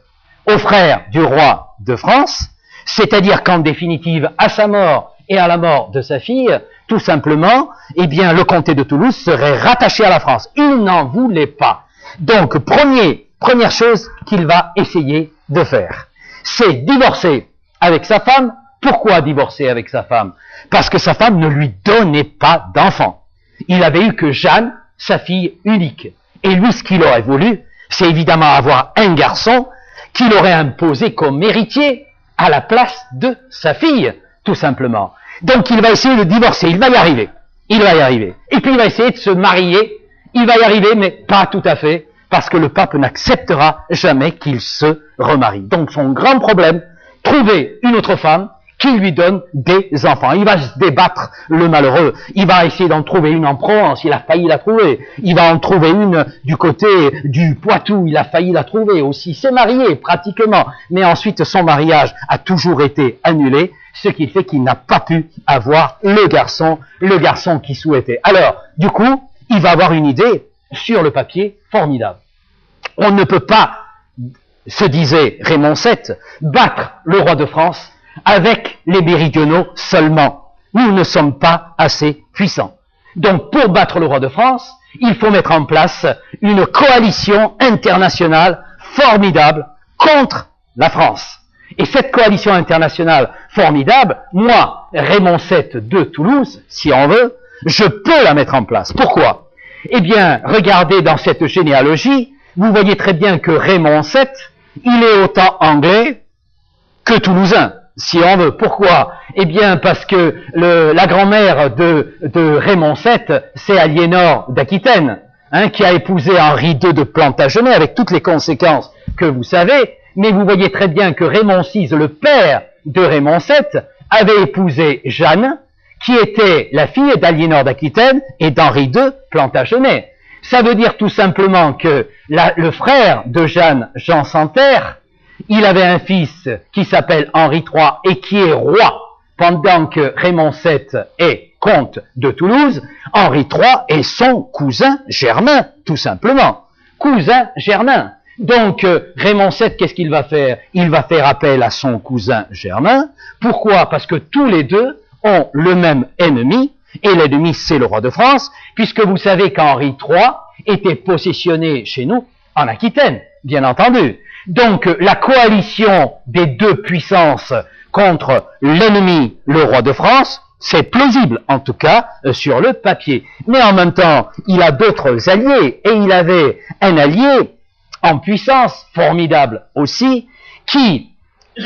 au frère du roi de France, c'est-à-dire qu'en définitive, à sa mort et à la mort de sa fille, tout simplement, eh bien, le comté de Toulouse serait rattaché à la France. Il n'en voulait pas. Donc, première chose qu'il va essayer de faire, c'est divorcer avec sa femme. Pourquoi divorcer avec sa femme? Parce que sa femme ne lui donnait pas d'enfant. Il avait eu que Jeanne, sa fille unique. Et lui, ce qu'il aurait voulu, c'est évidemment avoir un garçon qu'il aurait imposé comme héritier à la place de sa fille, tout simplement. Donc il va essayer de divorcer, il va y arriver. Et puis il va essayer de se marier, il va y arriver, mais pas tout à fait, parce que le pape n'acceptera jamais qu'il se remarie. Donc son grand problème, trouver une autre femme qui lui donne des enfants. Il va se débattre, le malheureux. Il va essayer d'en trouver une en Provence, il a failli la trouver. Il va en trouver une du côté du Poitou, il a failli la trouver aussi. S'est marié, pratiquement. Mais ensuite, son mariage a toujours été annulé, ce qui fait qu'il n'a pas pu avoir le garçon qu'il souhaitait. Alors, du coup, il va avoir une idée sur le papier formidable. On ne peut pas, se disait Raymond VII, battre le roi de France avec les méridionaux seulement. Nous ne sommes pas assez puissants. Donc, pour battre le roi de France, il faut mettre en place une coalition internationale formidable contre la France. Et cette coalition internationale formidable, moi, Raymond VII de Toulouse, si on veut, je peux la mettre en place. Pourquoi? Eh bien, regardez dans cette généalogie, vous voyez très bien que Raymond VII, il est autant anglais que toulousain, si on veut. Pourquoi? Eh bien, parce que la grand-mère de Raymond VII, c'est Aliénor d'Aquitaine, qui a épousé Henri II de Plantagenet, avec toutes les conséquences que vous savez. Mais vous voyez très bien que Raymond VI, le père de Raymond VII, avait épousé Jeanne, qui était la fille d'Aliénor d'Aquitaine et d'Henri II Plantagenet. Ça veut dire tout simplement que le frère de Jeanne, Jean Santerre, il avait un fils qui s'appelle Henri III et qui est roi, pendant que Raymond VII est comte de Toulouse. Henri III est son cousin germain, tout simplement. Cousin germain. Donc, Raymond VII, qu'est-ce qu'il va faire? Il va faire appel à son cousin germain. Pourquoi? Parce que tous les deux ont le même ennemi, et l'ennemi, c'est le roi de France, puisque vous savez qu'Henri III était possessionné chez nous en Aquitaine, bien entendu. Donc, la coalition des deux puissances contre l'ennemi, le roi de France, c'est plausible, en tout cas, sur le papier. Mais en même temps, il a d'autres alliés, et il avait un allié en puissance formidable aussi, qui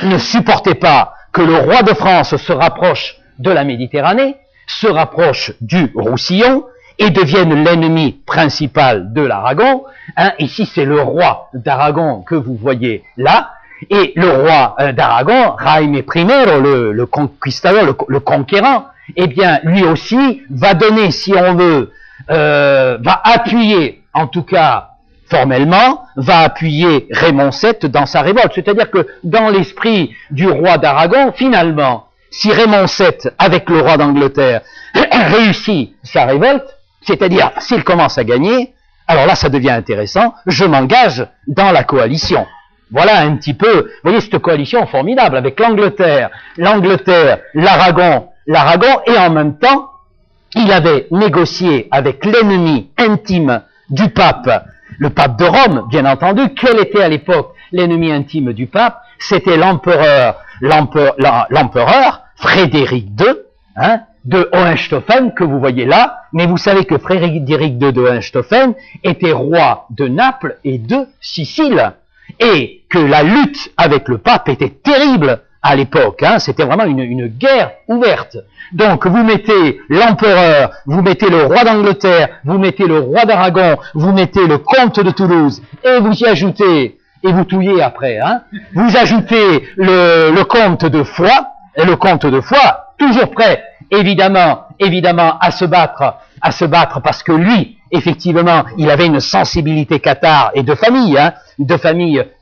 ne supportait pas que le roi de France se rapproche de la Méditerranée, se rapproche du Roussillon, et deviennent l'ennemi principal de l'Aragon. Hein, ici, c'est le roi d'Aragon que vous voyez là. Et le roi d'Aragon, Jaime I, le conquistador, le conquérant, eh bien, lui aussi va donner, si on veut, va appuyer, en tout cas formellement, va appuyer Raymond VII dans sa révolte. C'est-à-dire que dans l'esprit du roi d'Aragon, finalement, si Raymond VII, avec le roi d'Angleterre, réussit sa révolte, c'est-à-dire s'il commence à gagner, alors là, ça devient intéressant, je m'engage dans la coalition. Voilà un petit peu, vous voyez cette coalition formidable avec l'Angleterre, l'Aragon, et en même temps, il avait négocié avec l'ennemi intime du pape, le pape de Rome, bien entendu. Quel était à l'époque l'ennemi intime du pape? C'était l'empereur Frédéric II, hein, de Hohenstaufen, que vous voyez là. Mais vous savez que Frédéric II de Hohenstaufen était roi de Naples et de Sicile. Et que la lutte avec le pape était terrible à l'époque, hein, c'était vraiment une guerre ouverte. Donc vous mettez l'empereur, vous mettez le roi d'Angleterre, vous mettez le roi d'Aragon, vous mettez le comte de Toulouse, et vous y ajoutez, et vous touillez après, hein, vous ajoutez le comte de Foix, toujours prêt, évidemment, à se battre parce que lui, effectivement, il avait une sensibilité cathare et de famille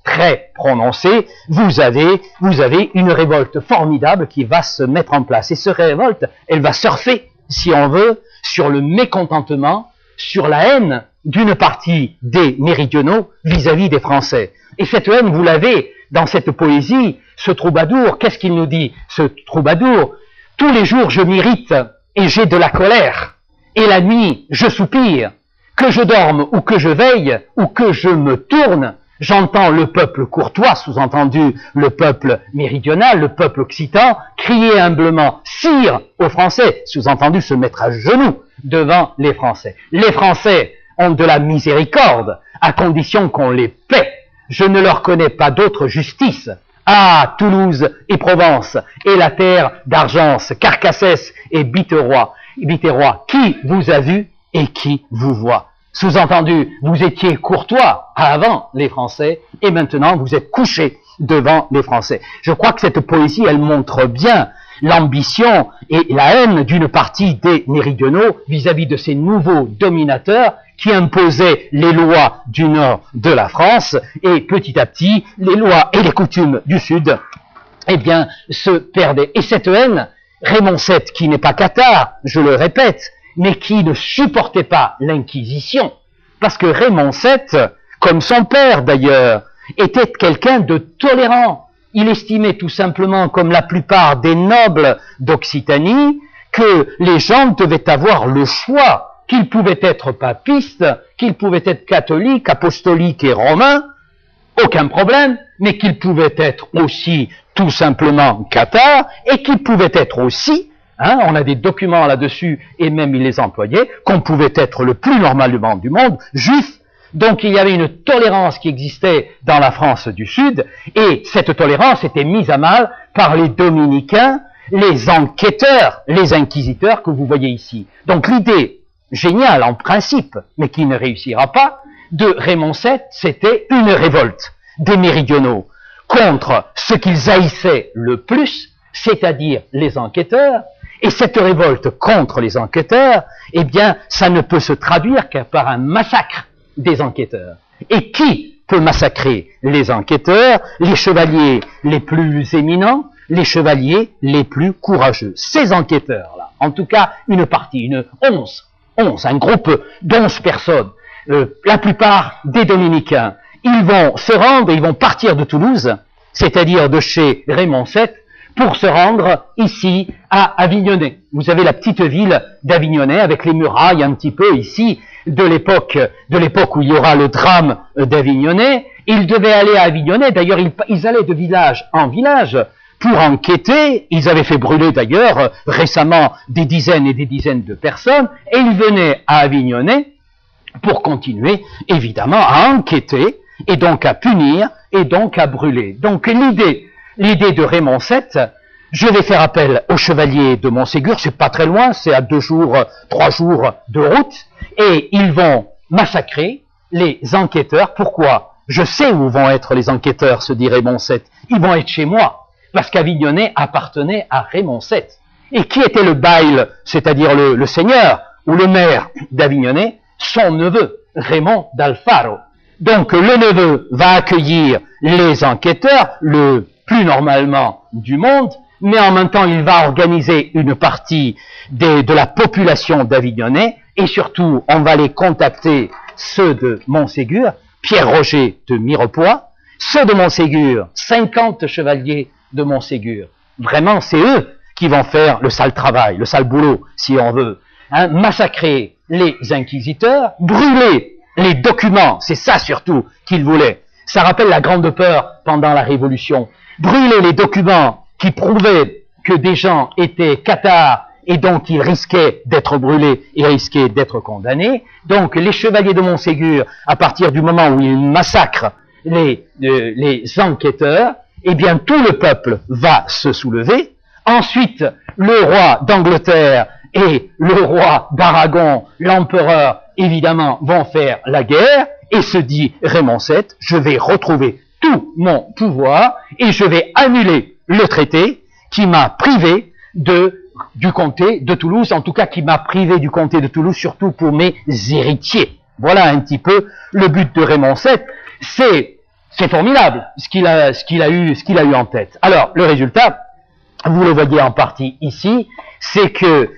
très prononcée. Vous avez une révolte formidable qui va se mettre en place. Et cette révolte, elle va surfer, si on veut, sur le mécontentement, sur la haine d'une partie des méridionaux vis-à-vis des Français. Et cette haine, vous l'avez dans cette poésie, ce troubadour. Qu'est-ce qu'il nous dit, ce troubadour? Tous les jours, je m'irrite et j'ai de la colère. Et la nuit, je soupire. Que je dorme ou que je veille ou que je me tourne, j'entends le peuple courtois, sous-entendu le peuple méridional, le peuple occitan, crier humblement « Sire !» aux Français, sous-entendu se mettre à genoux devant les Français. Les Français ont de la miséricorde, à condition qu'on les paie. Je ne leur connais pas d'autre justice. Ah, Toulouse et Provence, et la terre d'Argence, Carcassès et Biterrois, qui vous a vu et qui vous voit. Sous-entendu, vous étiez courtois avant les Français, et maintenant vous êtes couchés devant les Français. Je crois que cette poésie, elle montre bien l'ambition et la haine d'une partie des méridionaux vis-à-vis de ces nouveaux dominateurs qui imposaient les lois du nord de la France, et petit à petit, les lois et les coutumes du sud, eh bien, se perdaient. Et cette haine, Raymond VII, qui n'est pas cathare, je le répète, mais qui ne supportait pas l'Inquisition, parce que Raymond VII, comme son père d'ailleurs, était quelqu'un de tolérant. Il estimait tout simplement, comme la plupart des nobles d'Occitanie, que les gens devaient avoir le choix, qu'ils pouvaient être papistes, qu'ils pouvaient être catholiques, apostoliques et romains, aucun problème, mais qu'ils pouvaient être aussi tout simplement cathares, et qu'ils pouvaient être aussi, hein, on a des documents là-dessus, et même il les employait, qu'on pouvait être le plus normalement du monde, juif. Donc il y avait une tolérance qui existait dans la France du Sud, et cette tolérance était mise à mal par les dominicains, les enquêteurs, les inquisiteurs que vous voyez ici. Donc l'idée géniale en principe, mais qui ne réussira pas, de Raymond VII, c'était une révolte des méridionaux contre ce qu'ils haïssaient le plus, c'est-à-dire les enquêteurs. Et cette révolte contre les enquêteurs, eh bien, ça ne peut se traduire que par un massacre des enquêteurs. Et qui peut massacrer les enquêteurs? Les chevaliers les plus éminents, les chevaliers les plus courageux. Ces enquêteurs-là, en tout cas une partie, un groupe d'11 personnes, la plupart des dominicains, ils vont se rendre, ils vont partir de Toulouse, c'est-à-dire de chez Raymond VII, pour se rendre ici à Avignonnet. Vous avez la petite ville d'Avignonnet avec les murailles un petit peu ici de l'époque où il y aura le drame d'Avignonnet. Ils devaient aller à Avignonnet, d'ailleurs ils allaient de village en village pour enquêter. Ils avaient fait brûler d'ailleurs récemment des dizaines et des dizaines de personnes, et ils venaient à Avignonnet pour continuer évidemment à enquêter et donc à punir et donc à brûler. Donc l'idée de Raymond VII, je vais faire appel aux chevaliers de Montségur, c'est pas très loin, c'est à 2 jours, 3 jours de route, et ils vont massacrer les enquêteurs. Pourquoi? Je sais où vont être les enquêteurs, se dit Raymond VII. Ils vont être chez moi, parce qu'Avignonnet appartenait à Raymond VII. Et qui était le bail, c'est-à-dire le seigneur ou le maire d'Avignonnet? Son neveu, Raymond d'Alfaro. Donc le neveu va accueillir les enquêteurs, le plus normalement du monde, mais en même temps il va organiser une partie de la population d'Avignonnet, et surtout on va les contacter, ceux de Montségur, Pierre-Roger de Mirepoix, ceux de Montségur, 50 chevaliers de Montségur. Vraiment, c'est eux qui vont faire le sale travail, le sale boulot, si on veut. Massacrer les inquisiteurs, brûler les documents, c'est ça surtout qu'ils voulaient. Ça rappelle la grande peur pendant la Révolution. Brûler les documents qui prouvaient que des gens étaient cathares et donc ils risquaient d'être brûlés et risquaient d'être condamnés. Donc les chevaliers de Montségur, à partir du moment où ils massacrent les enquêteurs, eh bien tout le peuple va se soulever. Ensuite, le roi d'Angleterre et le roi d'Aragon, l'empereur, évidemment, vont faire la guerre, et se dit Raymond VII, je vais retrouver tout mon pouvoir et je vais annuler le traité qui m'a privé du comté de Toulouse, en tout cas qui m'a privé du comté de Toulouse, surtout pour mes héritiers. Voilà un petit peu le but de Raymond VII. C'est formidable ce qu'il a eu en tête. Alors, le résultat, vous le voyez en partie ici, c'est que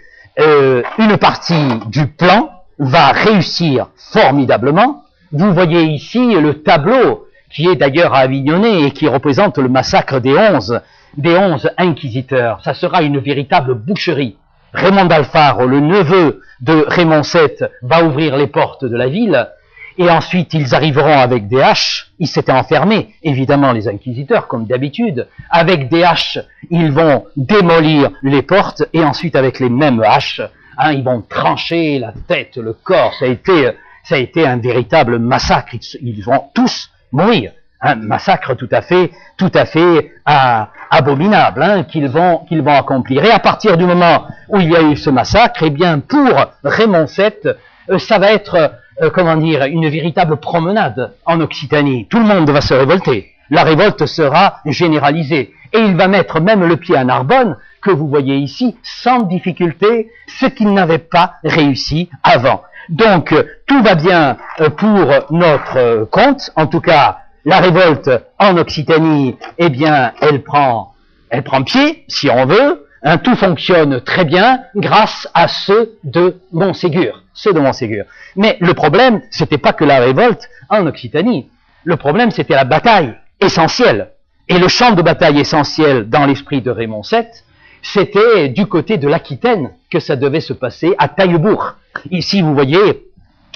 une partie du plan va réussir formidablement. Vous voyez ici le tableau qui est d'ailleurs à Avignonnet et qui représente le massacre des 11 inquisiteurs. Ça sera une véritable boucherie. Raymond d'Alfaro, le neveu de Raymond VII, va ouvrir les portes de la ville, et ensuite ils arriveront avec des haches. Ils s'étaient enfermés, évidemment, les inquisiteurs, comme d'habitude. Avec des haches, ils vont démolir les portes, et ensuite avec les mêmes haches, ils vont trancher la tête, le corps. Ça a été un véritable massacre. Ils vont tous mourir. Un massacre tout à fait abominable qu'ils vont accomplir. Et à partir du moment où il y a eu ce massacre, eh bien pour Raymond VII, ça va être une véritable promenade en Occitanie. Tout le monde va se révolter. La révolte sera généralisée. Et il va mettre même le pied à Narbonne, que vous voyez ici, sans difficulté, ce qu'il n'avait pas réussi avant. Donc, tout va bien pour notre compte. En tout cas, la révolte en Occitanie, eh bien, elle prend pied, si on veut. Tout fonctionne très bien grâce à ceux de Montségur. Mais le problème, c'était pas que la révolte en Occitanie. Le problème, c'était la bataille essentielle. Et le champ de bataille essentiel dans l'esprit de Raymond VII, c'était du côté de l'Aquitaine que ça devait se passer, à Taillebourg. Ici, vous voyez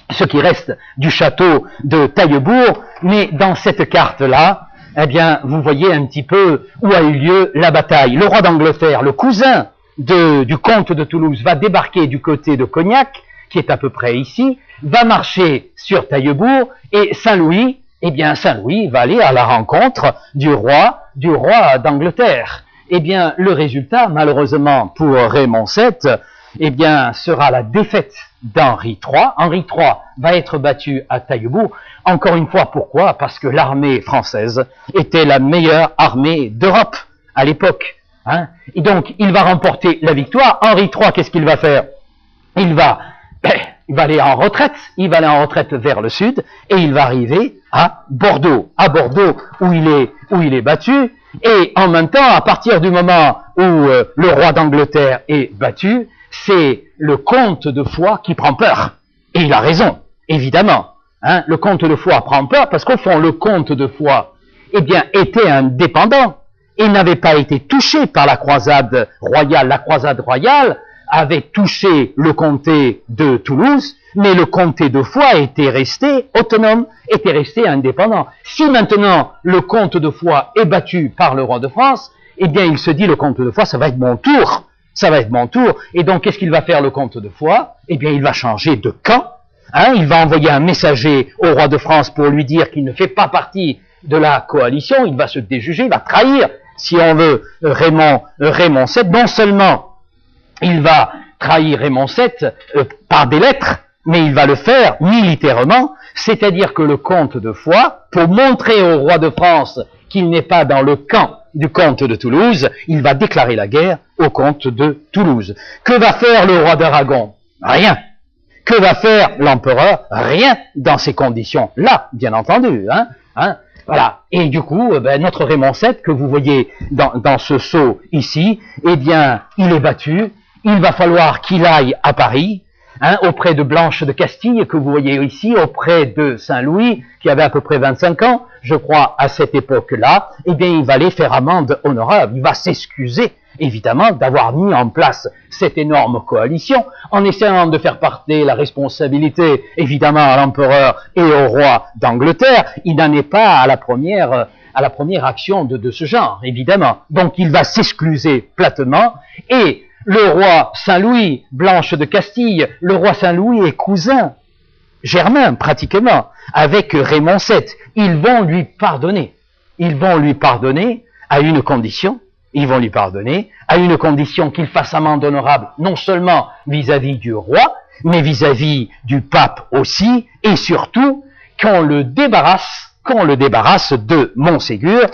ce qui reste du château de Taillebourg, mais dans cette carte-là, eh bien, vous voyez un petit peu où a eu lieu la bataille. Le roi d'Angleterre, le cousin du comte de Toulouse, va débarquer du côté de Cognac, qui est à peu près ici, va marcher sur Taillebourg, et Saint-Louis, eh bien, Saint-Louis va aller à la rencontre du roi d'Angleterre. Eh bien, le résultat, malheureusement pour Raymond VII, eh bien, sera la défaite d'Henri III. Henri III va être battu à Taillebourg. Encore une fois, pourquoi? Parce que l'armée française était la meilleure armée d'Europe à l'époque. Et donc, il va remporter la victoire. Henri III, qu'est-ce qu'il va faire? Il va aller en retraite vers le sud, et il va arriver à Bordeaux. À Bordeaux, où il est battu. Et en même temps, à partir du moment où le roi d'Angleterre est battu, c'est le comte de Foix qui prend peur. Et il a raison, évidemment. Le comte de Foix prend peur parce qu'au fond, le comte de Foix, eh bien, était indépendant et n'avait pas été touché par la croisade royale. La croisade royale avait touché le comté de Toulouse, mais le comté de Foix était resté autonome, était resté indépendant. Si maintenant le comte de Foix est battu par le roi de France, eh bien, il se dit, le comte de Foix, ça va être mon tour. Et donc, qu'est-ce qu'il va faire, le comte de Foix? Eh bien, il va changer de camp. Il va envoyer un messager au roi de France pour lui dire qu'il ne fait pas partie de la coalition. Il va se déjuger, il va trahir si on veut, Raymond VII. Non seulement il va trahir Raymond VII par des lettres, mais il va le faire militairement, c'est-à-dire que le comte de Foix, pour montrer au roi de France qu'il n'est pas dans le camp du comte de Toulouse, il va déclarer la guerre au comte de Toulouse. Que va faire le roi d'Aragon? Rien. Que va faire l'empereur? Rien dans ces conditions-là, bien entendu. Voilà. Et du coup, notre Raymond VII, que vous voyez dans ce sceau ici, eh bien, il est battu. Il va falloir qu'il aille à Paris, auprès de Blanche de Castille, que vous voyez ici, auprès de Saint-Louis, qui avait à peu près 25 ans, je crois, à cette époque-là. Eh bien, il va aller faire amende honorable. Il va s'excuser, évidemment, d'avoir mis en place cette énorme coalition, en essayant de faire porter la responsabilité, évidemment, à l'empereur et au roi d'Angleterre. Il n'en est pas à la première action de ce genre, évidemment. Donc, il va s'excuser platement, et le roi Saint-Louis, Blanche de Castille, le roi Saint-Louis est cousin germain, pratiquement, avec Raymond VII. Ils vont lui pardonner. Ils vont lui pardonner à une condition. Ils vont lui pardonner à une condition qu'il fasse amende honorable, non seulement vis-à-vis du roi, mais vis-à-vis du pape aussi, et surtout qu'on le débarrasse de Montségur,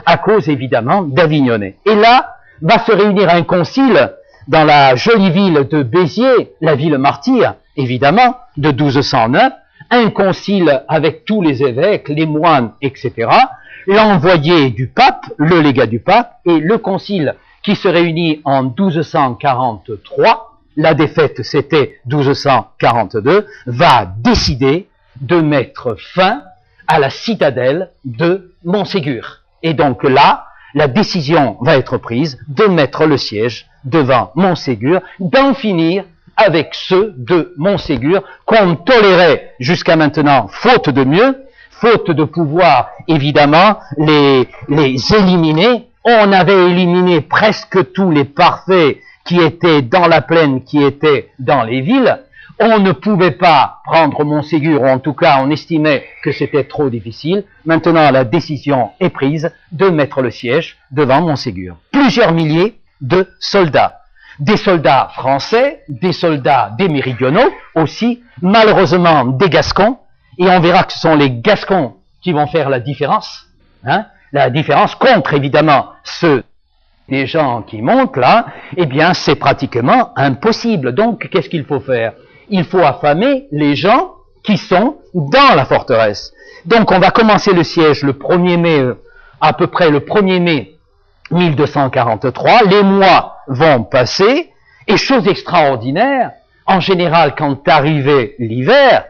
à cause évidemment d'Avignonnet. Et là, va se réunir un concile dans la jolie ville de Béziers, la ville martyre, évidemment, de 1209, un concile avec tous les évêques, les moines, etc., l'envoyé du pape, le légat du pape, et le concile qui se réunit en 1243, la défaite c'était 1242, va décider de mettre fin à la citadelle de Montségur. Et donc là, la décision va être prise de mettre le siège devant Montségur, d'en finir avec ceux de Montségur qu'on tolérait jusqu'à maintenant, faute de mieux, faute de pouvoir évidemment les éliminer. On avait éliminé presque tous les parfaits qui étaient dans la plaine, qui étaient dans les villes. On ne pouvait pas prendre Montségur, ou en tout cas on estimait que c'était trop difficile. Maintenant la décision est prise de mettre le siège devant Montségur. Plusieurs milliers de soldats. Des soldats français, des soldats des méridionaux aussi, malheureusement des Gascons, et on verra que ce sont les Gascons qui vont faire la différence, la différence contre évidemment ceux des gens qui montent là, eh bien c'est pratiquement impossible. Donc qu'est-ce qu'il faut faire? Il faut affamer les gens qui sont dans la forteresse. Donc on va commencer le siège le 1er mai, à peu près le 1er mai 1243, les mois vont passer, et chose extraordinaire, en général quand arrivait l'hiver,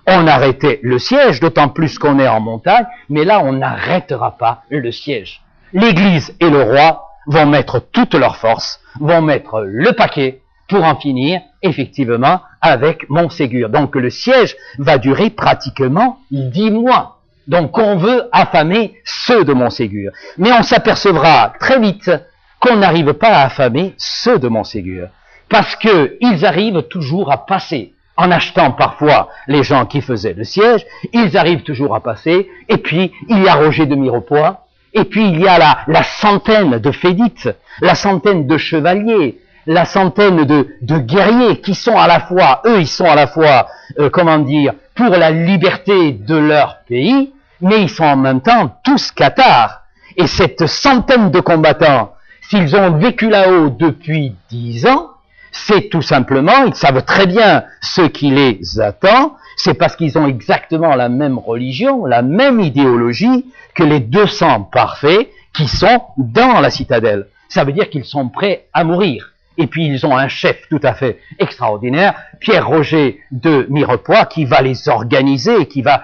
on arrêtait le siège, d'autant plus qu'on est en montagne, mais là on n'arrêtera pas le siège. L'Église et le roi vont mettre toutes leurs forces, vont mettre le paquet pour en finir effectivement avec Montségur. Donc le siège va durer pratiquement 10 mois. Donc on veut affamer ceux de Montségur. Mais on s'apercevra très vite qu'on n'arrive pas à affamer ceux de Montségur, parce qu'ils arrivent toujours à passer. En achetant parfois les gens qui faisaient le siège, ils arrivent toujours à passer, et puis il y a Roger de Mirepoix, et puis il y a la centaine de fédites, la centaine de chevaliers, la centaine de guerriers qui sont à la fois, eux ils sont à la fois, pour la liberté de leur pays, mais ils sont en même temps tous cathares. Et cette centaine de combattants, s'ils ont vécu là-haut depuis 10 ans, c'est tout simplement, ils savent très bien ce qui les attend, c'est parce qu'ils ont exactement la même religion, la même idéologie que les 200 parfaits qui sont dans la citadelle. Ça veut dire qu'ils sont prêts à mourir. Et puis ils ont un chef tout à fait extraordinaire, Pierre-Roger de Mirepoix, qui va les organiser, qui va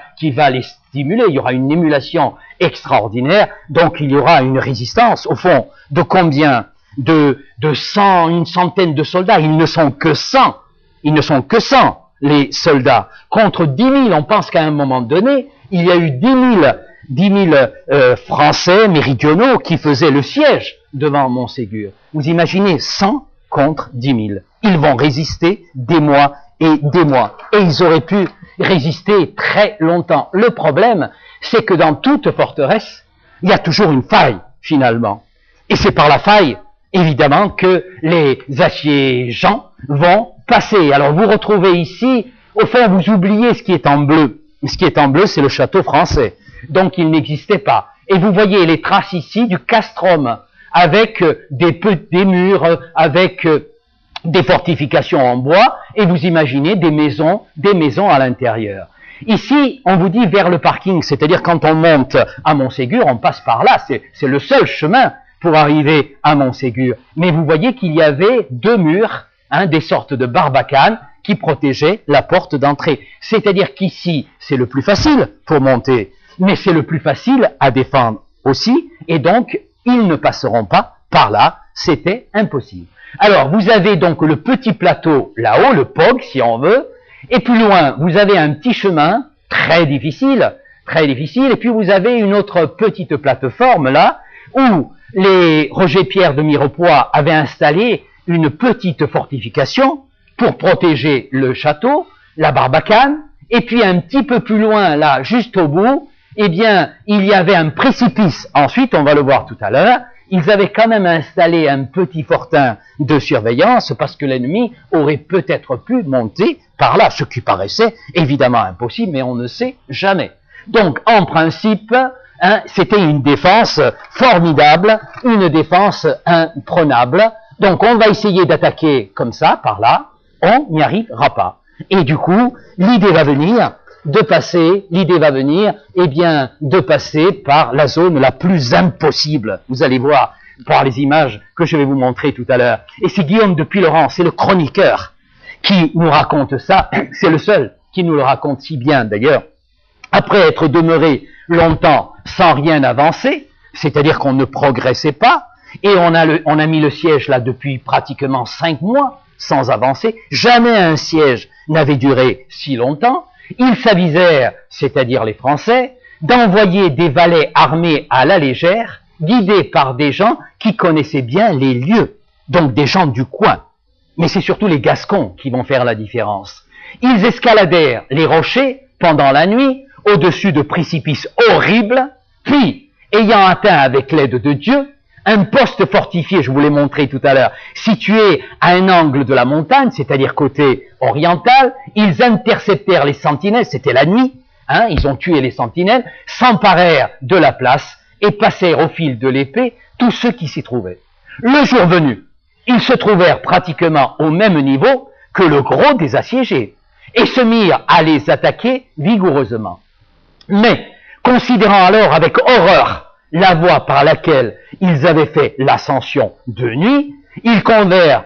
les stimuler. Il y aura une émulation extraordinaire, donc il y aura une résistance. Au fond, de combien? De 100, une centaine de soldats. Ils ne sont que 100. Ils ne sont que 100, les soldats. Contre 10 000, on pense qu'à un moment donné, il y a eu 10 000 Français méridionaux qui faisaient le siège devant Montségur. Vous imaginez 100 contre 10 000. Ils vont résister des mois et des mois. Et ils auraient pu résister très longtemps. Le problème, c'est que dans toute forteresse, il y a toujours une faille. finalement. Et c'est par la faille, évidemment, que les assiégeants vont passer. Alors vous retrouvez ici, au fond, vous oubliez ce qui est en bleu. Ce qui est en bleu, c'est le château français. Donc il n'existait pas. Et vous voyez les traces ici du castrum, avec des murs, avec des fortifications en bois, et vous imaginez des maisons à l'intérieur. Ici, on vous dit vers le parking, c'est-à-dire quand on monte à Montségur, on passe par là, c'est le seul chemin pour arriver à Montségur. Mais vous voyez qu'il y avait deux murs, des sortes de barbacanes, qui protégeaient la porte d'entrée. C'est-à-dire qu'ici, c'est le plus facile pour monter, mais c'est le plus facile à défendre aussi, et donc, ils ne passeront pas par là, c'était impossible. Alors, vous avez donc le petit plateau là-haut, le POG, si on veut, et plus loin, vous avez un petit chemin, très difficile, et puis vous avez une autre petite plateforme là, où les Roger-Pierre de Mirepoix avaient installé une petite fortification pour protéger le château, la barbacane, et puis un petit peu plus loin, là, juste au bout, eh bien, il y avait un précipice. Ensuite, on va le voir tout à l'heure, ils avaient quand même installé un petit fortin de surveillance parce que l'ennemi aurait peut-être pu monter par là, ce qui paraissait évidemment impossible, mais on ne sait jamais. Donc, en principe, c'était une défense formidable, une défense imprenable. Donc, on va essayer d'attaquer comme ça, par là, on n'y arrivera pas. Et du coup, l'idée va venir de passer par la zone la plus impossible. Vous allez voir par les images que je vais vous montrer tout à l'heure. Et c'est Guillaume de Puylaurens, c'est le chroniqueur, qui nous raconte ça. C'est le seul qui nous le raconte si bien d'ailleurs. Après être demeuré longtemps sans rien avancer, c'est-à-dire qu'on ne progressait pas, et on a mis le siège là depuis pratiquement 5 mois, sans avancer, jamais un siège n'avait duré si longtemps. Ils s'avisèrent, c'est-à-dire les Français, d'envoyer des valets armés à la légère, guidés par des gens qui connaissaient bien les lieux, donc des gens du coin. Mais c'est surtout les Gascons qui vont faire la différence. Ils escaladèrent les rochers pendant la nuit, au-dessus de précipices horribles, puis, ayant atteint avec l'aide de Dieu, un poste fortifié, je vous l'ai montré tout à l'heure, situé à un angle de la montagne, c'est-à-dire côté oriental, ils interceptèrent les sentinelles, c'était la nuit, ils ont tué les sentinelles, s'emparèrent de la place et passèrent au fil de l'épée tous ceux qui s'y trouvaient. Le jour venu, ils se trouvèrent pratiquement au même niveau que le gros des assiégés et se mirent à les attaquer vigoureusement. Mais, considérant alors avec horreur la voie par laquelle ils avaient fait l'ascension de nuit, ils convinrent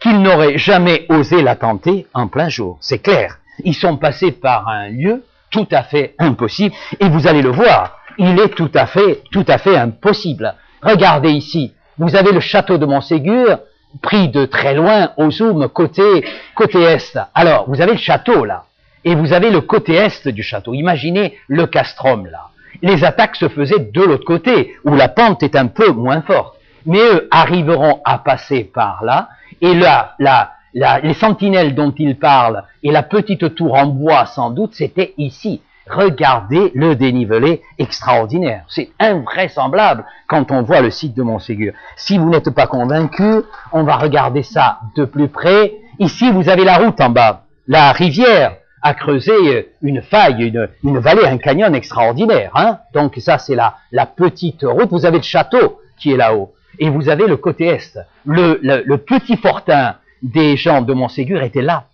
qu'ils n'auraient jamais osé la tenter en plein jour. C'est clair. Ils sont passés par un lieu tout à fait impossible, et vous allez le voir, il est tout à fait impossible. Regardez ici, vous avez le château de Montségur, pris de très loin au zoom côté est. Alors, vous avez le château là, et vous avez le côté est du château. Imaginez le castrum là. Les attaques se faisaient de l'autre côté, où la pente est un peu moins forte. Mais eux arriveront à passer par là, et là, les sentinelles dont ils parlent, et la petite tour en bois sans doute, c'était ici. Regardez le dénivelé extraordinaire. C'est invraisemblable quand on voit le site de Montségur. Si vous n'êtes pas convaincu, on va regarder ça de plus près. Ici, vous avez la route en bas. La rivière a creusé une faille, une vallée, un canyon extraordinaire. Donc ça, c'est la petite route. Vous avez le château qui est là-haut. Et vous avez le côté est. Le petit fortin des gens de Montségur était là.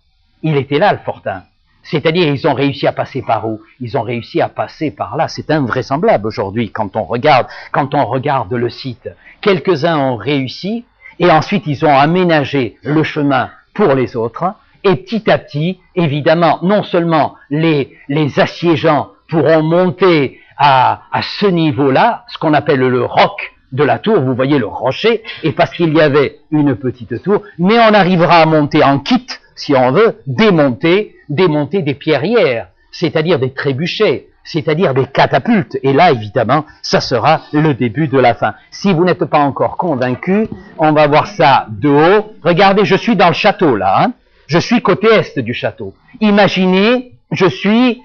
Il était là, le fortin. C'est-à-dire, ils ont réussi à passer par où? Ils ont réussi à passer par là. C'est invraisemblable aujourd'hui quand on regarde le site. Quelques-uns ont réussi et ensuite ils ont aménagé le chemin pour les autres. Et petit à petit, évidemment, non seulement les assiégeants pourront monter à ce niveau-là, ce qu'on appelle le roc de la tour, vous voyez le rocher, et parce qu'il y avait une petite tour, mais on arrivera à monter en kit, si on veut, démonter des pierrières, c'est-à-dire des trébuchets, c'est-à-dire des catapultes. Et là, évidemment, ça sera le début de la fin. Si vous n'êtes pas encore convaincu, on va voir ça de haut. Regardez, je suis dans le château, là. Je suis côté est du château. Imaginez, je suis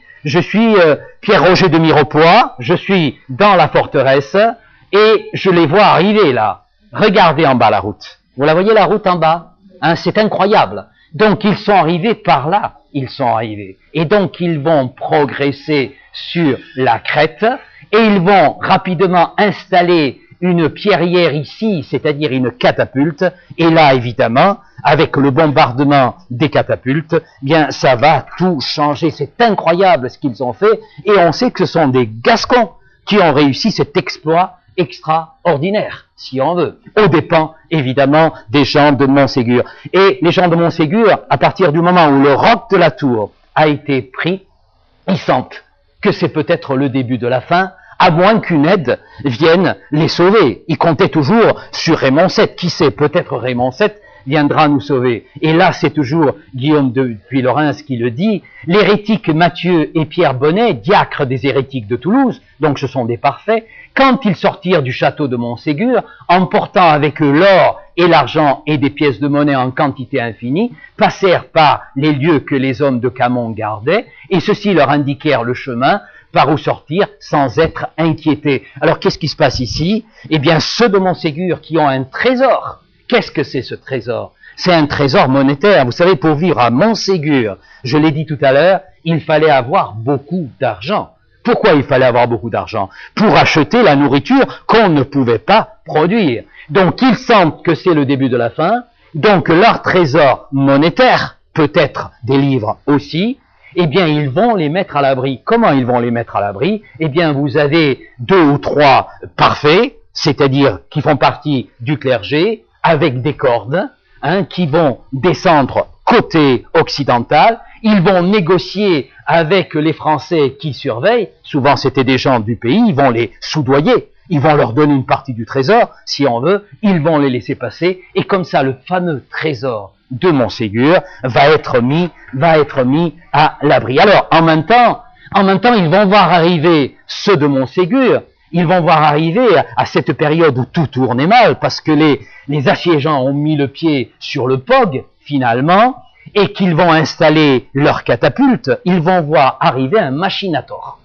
Pierre Roger de Mirepoix, je suis dans la forteresse, Et je les vois arriver là. Regardez en bas la route. Vous la voyez la route en bas? Hein, c'est incroyable. Donc ils sont arrivés par là. Ils sont arrivés. Et donc ils vont progresser sur la crête et ils vont rapidement installer une pierrière ici, c'est-à-dire une catapulte, et là, évidemment, avec le bombardement des catapultes, bien, ça va tout changer. C'est incroyable ce qu'ils ont fait, et on sait que ce sont des Gascons qui ont réussi cet exploit extraordinaire, si on veut, aux dépens, évidemment, des gens de Montségur. Et les gens de Montségur, à partir du moment où le roc de la tour a été pris, ils sentent que c'est peut-être le début de la fin, à moins qu'une aide vienne les sauver. Ils comptaient toujours sur Raymond VII. Qui sait, peut-être Raymond VII viendra nous sauver. Et là, c'est toujours Guillaume de Puylaurens qui le dit. L'hérétique Mathieu et Pierre Bonnet, diacres des hérétiques de Toulouse, donc ce sont des parfaits, quand ils sortirent du château de Montségur, emportant avec eux l'or et l'argent et des pièces de monnaie en quantité infinie, passèrent par les lieux que les hommes de Camon gardaient, et ceux-ci leur indiquèrent le chemin par où sortir sans être inquiétés. Alors qu'est-ce qui se passe ici? Eh bien, ceux de Montségur qui ont un trésor. Qu'est-ce que c'est ce trésor? C'est un trésor monétaire. Vous savez, pour vivre à Montségur, je l'ai dit tout à l'heure, il fallait avoir beaucoup d'argent. Pourquoi il fallait avoir beaucoup d'argent? Pour acheter la nourriture qu'on ne pouvait pas produire. Donc ils sentent que c'est le début de la fin, donc leur trésor monétaire, peut-être des livres aussi, eh bien, ils vont les mettre à l'abri. Comment ils vont les mettre à l'abri? Eh bien, vous avez 2 ou 3 parfaits, c'est-à-dire qui font partie du clergé, avec des cordes, qui vont descendre côté occidental. Ils vont négocier avec les Français qui surveillent. Souvent, c'était des gens du pays. Ils vont les soudoyer. Ils vont leur donner une partie du trésor, si on veut. Ils vont les laisser passer. Et comme ça, le fameux trésor de Montségur va être mis à l'abri. Alors, en même temps, ils vont voir arriver ceux de Montségur, ils vont voir arriver à cette période où tout tournait mal, parce que les assiégeants ont mis le pied sur le POG, finalement, et qu'ils vont installer leur catapulte, ils vont voir arriver un machinator.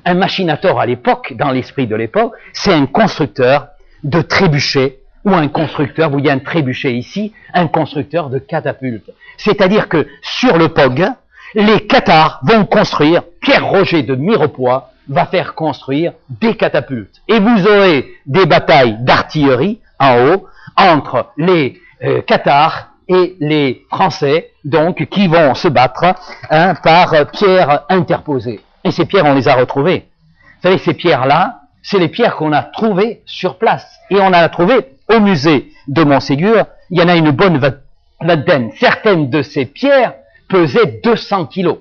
Un machinator à l'époque, dans l'esprit de l'époque, c'est un constructeur de trébuchets, ou un constructeur, vous voyez un trébuchet ici, un constructeur de catapultes. C'est-à-dire que sur le POG, les cathares vont construire, Pierre Roger de Mirepoix va faire construire des catapultes. Et vous aurez des batailles d'artillerie en haut entre les cathares et les Français, donc, qui vont se battre par pierres interposées. Et ces pierres, on les a retrouvées. Vous savez, ces pierres-là, c'est les pierres qu'on a trouvées sur place. Et on en a trouvées au musée de Montségur. Il y en a une bonne vingtaine. Certaines de ces pierres pesaient 200 kilos.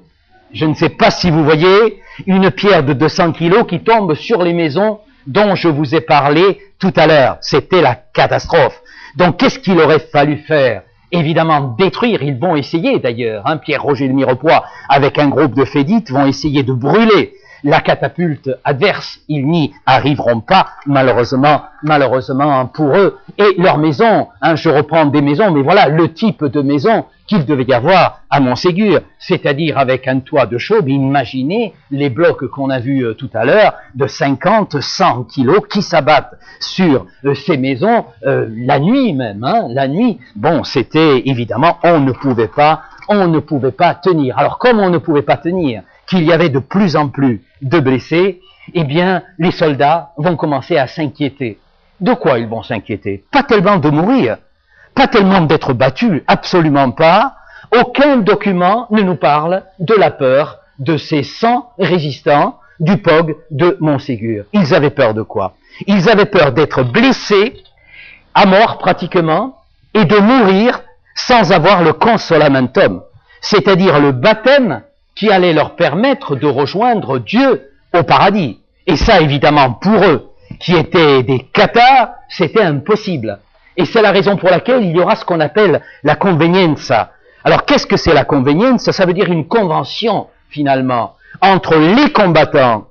Je ne sais pas si vous voyez une pierre de 200 kilos qui tombe sur les maisons dont je vous ai parlé tout à l'heure. C'était la catastrophe. Donc, qu'est-ce qu'il aurait fallu faire? Évidemment, détruire. Ils vont essayer d'ailleurs. Pierre Roger de Mirepoix, avec un groupe de fédites, vont essayer de brûler la catapulte adverse. Ils n'y arriveront pas, malheureusement pour eux. Et leur maison, je reprends des maisons, mais voilà le type de maison qu'il devait y avoir à Montségur, c'est-à-dire avec un toit de chaume. Imaginez les blocs qu'on a vus tout à l'heure, de 50, 100 kilos, qui s'abattent sur ces maisons, la nuit même, la nuit. Bon, c'était évidemment, on ne pouvait pas tenir. Alors, comme on ne pouvait pas tenir, qu'il y avait de plus en plus de blessés, eh bien, les soldats vont commencer à s'inquiéter. De quoi ils vont s'inquiéter? Pas tellement de mourir, pas tellement d'être battus, absolument pas. Aucun document ne nous parle de la peur de ces 100 résistants du POG de Montségur. Ils avaient peur de quoi? Ils avaient peur d'être blessés, à mort pratiquement, et de mourir sans avoir le consolamentum, c'est-à-dire le baptême qui allait leur permettre de rejoindre Dieu au paradis. Et ça, évidemment, pour eux, qui étaient des cathares, c'était impossible. Et c'est la raison pour laquelle il y aura ce qu'on appelle la convenienza. Alors, qu'est-ce que c'est la convenienza? Ça veut dire une convention, finalement, entre les combattants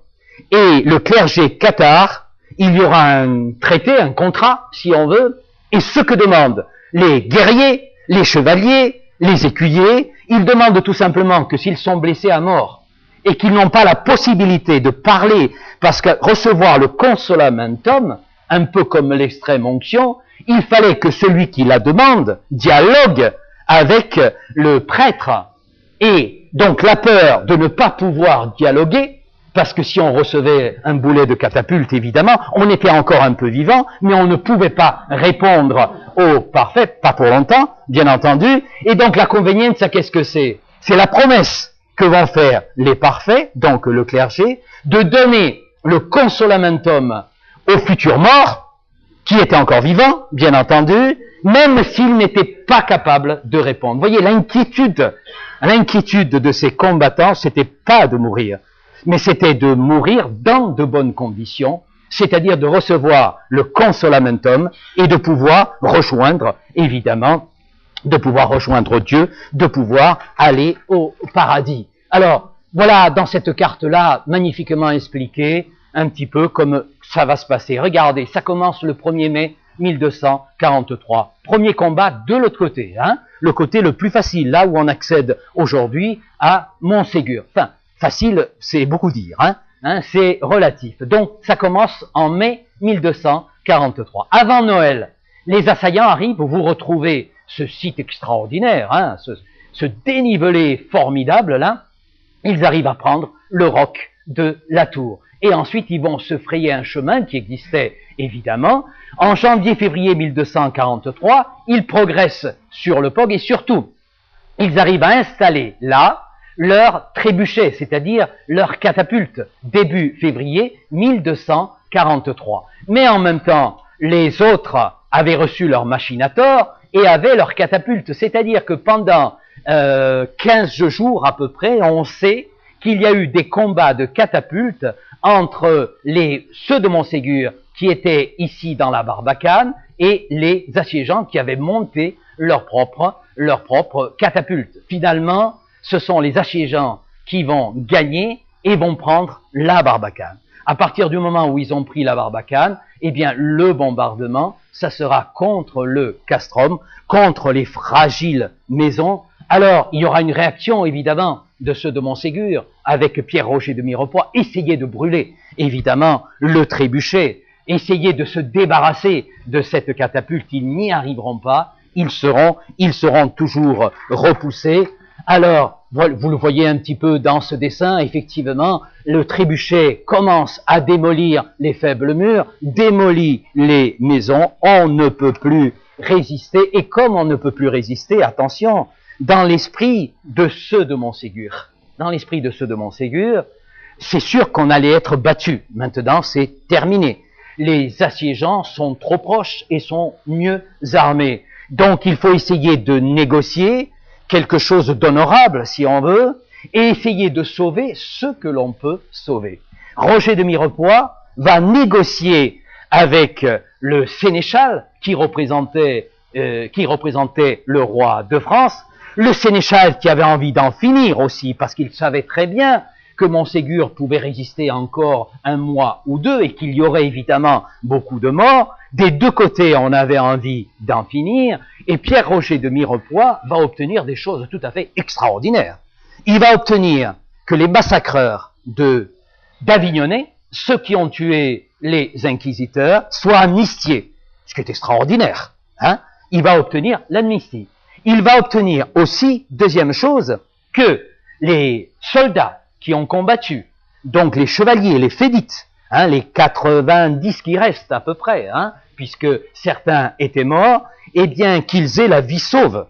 et le clergé cathare. Il y aura un traité, un contrat, si on veut, et ce que demandent les guerriers, les chevaliers, les écuyers, ils demandent tout simplement que s'ils sont blessés à mort et qu'ils n'ont pas la possibilité de parler, parce que recevoir le consolamentum, un peu comme l'extrême onction, il fallait que celui qui la demande dialogue avec le prêtre. Et donc la peur de ne pas pouvoir dialoguer, parce que si on recevait un boulet de catapulte, évidemment, on était encore un peu vivant, mais on ne pouvait pas répondre au parfait, pas pour longtemps, bien entendu. Et donc l'inconvénient, ça qu'est-ce que c'est? C'est la promesse que vont faire les parfaits, donc le clergé, de donner le consolamentum aux futurs morts, qui étaient encore vivants, bien entendu, même s'ils n'étaient pas capables de répondre. Vous voyez, l'inquiétude de ces combattants, c'était pas de mourir, mais c'était de mourir dans de bonnes conditions, c'est-à-dire de recevoir le consolamentum et de pouvoir rejoindre, évidemment, de pouvoir rejoindre Dieu, de pouvoir aller au paradis. Alors, voilà, dans cette carte-là, magnifiquement expliqué, un petit peu comme ça va se passer. Regardez, ça commence le 1er mai 1243. Premier combat de l'autre côté, hein, le côté le plus facile, là où on accède aujourd'hui à Montségur. Enfin, facile, c'est beaucoup dire, hein, c'est relatif. Donc, ça commence en mai 1243. Avant Noël, les assaillants arrivent, vous retrouvez ce site extraordinaire, hein, ce dénivelé formidable, là, ils arrivent à prendre le roc de la tour. Et ensuite, ils vont se frayer un chemin qui existait, évidemment. En janvier-février 1243, ils progressent sur le POG et surtout, ils arrivent à installer là leur trébuchet, c'est-à-dire leur catapulte, début février 1243. Mais en même temps, les autres avaient reçu leur machinator et avaient leur catapulte, c'est-à-dire que pendant 15 jours à peu près, on sait qu'il y a eu des combats de catapultes entre ceux de Montségur qui étaient ici dans la Barbacane et les assiégeants qui avaient monté leur propre catapulte. Finalement, ce sont les assiégeants qui vont gagner et vont prendre la Barbacane. À partir du moment où ils ont pris la Barbacane, eh bien, le bombardement, ça sera contre le castrum, contre les fragiles maisons. Alors, il y aura une réaction, évidemment, de ceux de Montségur, avec Pierre-Roger de Mirepoix, essayer de brûler, évidemment, le trébuchet, essayer de se débarrasser de cette catapulte. Ils n'y arriveront pas, ils seront toujours repoussés. Alors, vous le voyez un petit peu dans ce dessin, effectivement, le trébuchet commence à démolir les faibles murs, démolit les maisons, on ne peut plus résister, et comme on ne peut plus résister, attention, dans l'esprit de ceux de Montségur, c'est sûr qu'on allait être battu. Maintenant, c'est terminé. Les assiégeants sont trop proches et sont mieux armés. Donc, il faut essayer de négocier quelque chose d'honorable, si on veut, et essayer de sauver ce que l'on peut sauver. Roger de Mirepoix va négocier avec le sénéchal qui représentait le roi de France, le sénéchal qui avait envie d'en finir aussi, parce qu'il savait très bien que Montségur pouvait résister encore 1 mois ou 2 et qu'il y aurait évidemment beaucoup de morts. Des deux côtés, on avait envie d'en finir, et Pierre-Roger de Mirepoix va obtenir des choses tout à fait extraordinaires. Il va obtenir que les massacreurs d'Avignonnais, ceux qui ont tué les inquisiteurs, soient amnistiés, ce qui est extraordinaire, hein. Il va obtenir l'amnistie. Il va obtenir aussi, deuxième chose, que les soldats qui ont combattu, donc les chevaliers, les fédites, hein, les 90 qui restent à peu près, hein, puisque certains étaient morts, eh bien qu'ils aient la vie sauve,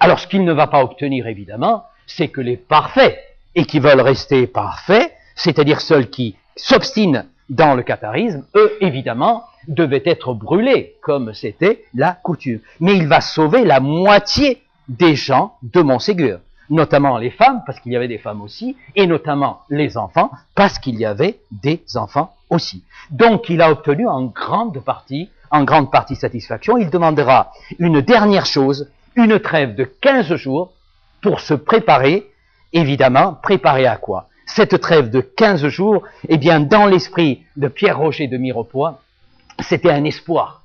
Alors ce qu'il ne va pas obtenir évidemment, c'est que les parfaits, et qui veulent rester parfaits, c'est-à-dire ceux qui s'obstinent dans le catharisme, eux évidemment devaient être brûlés, comme c'était la coutume. Mais il va sauver la moitié des gens de Montségur, notamment les femmes, parce qu'il y avait des femmes aussi, et notamment les enfants, parce qu'il y avait des enfants aussi. Donc il a obtenu en grande partie satisfaction. Il demandera une dernière chose, une trêve de 15 jours, pour se préparer, évidemment, préparer à quoi? Cette trêve de 15 jours, eh bien, dans l'esprit de Pierre-Roger de Mirepoix, c'était un espoir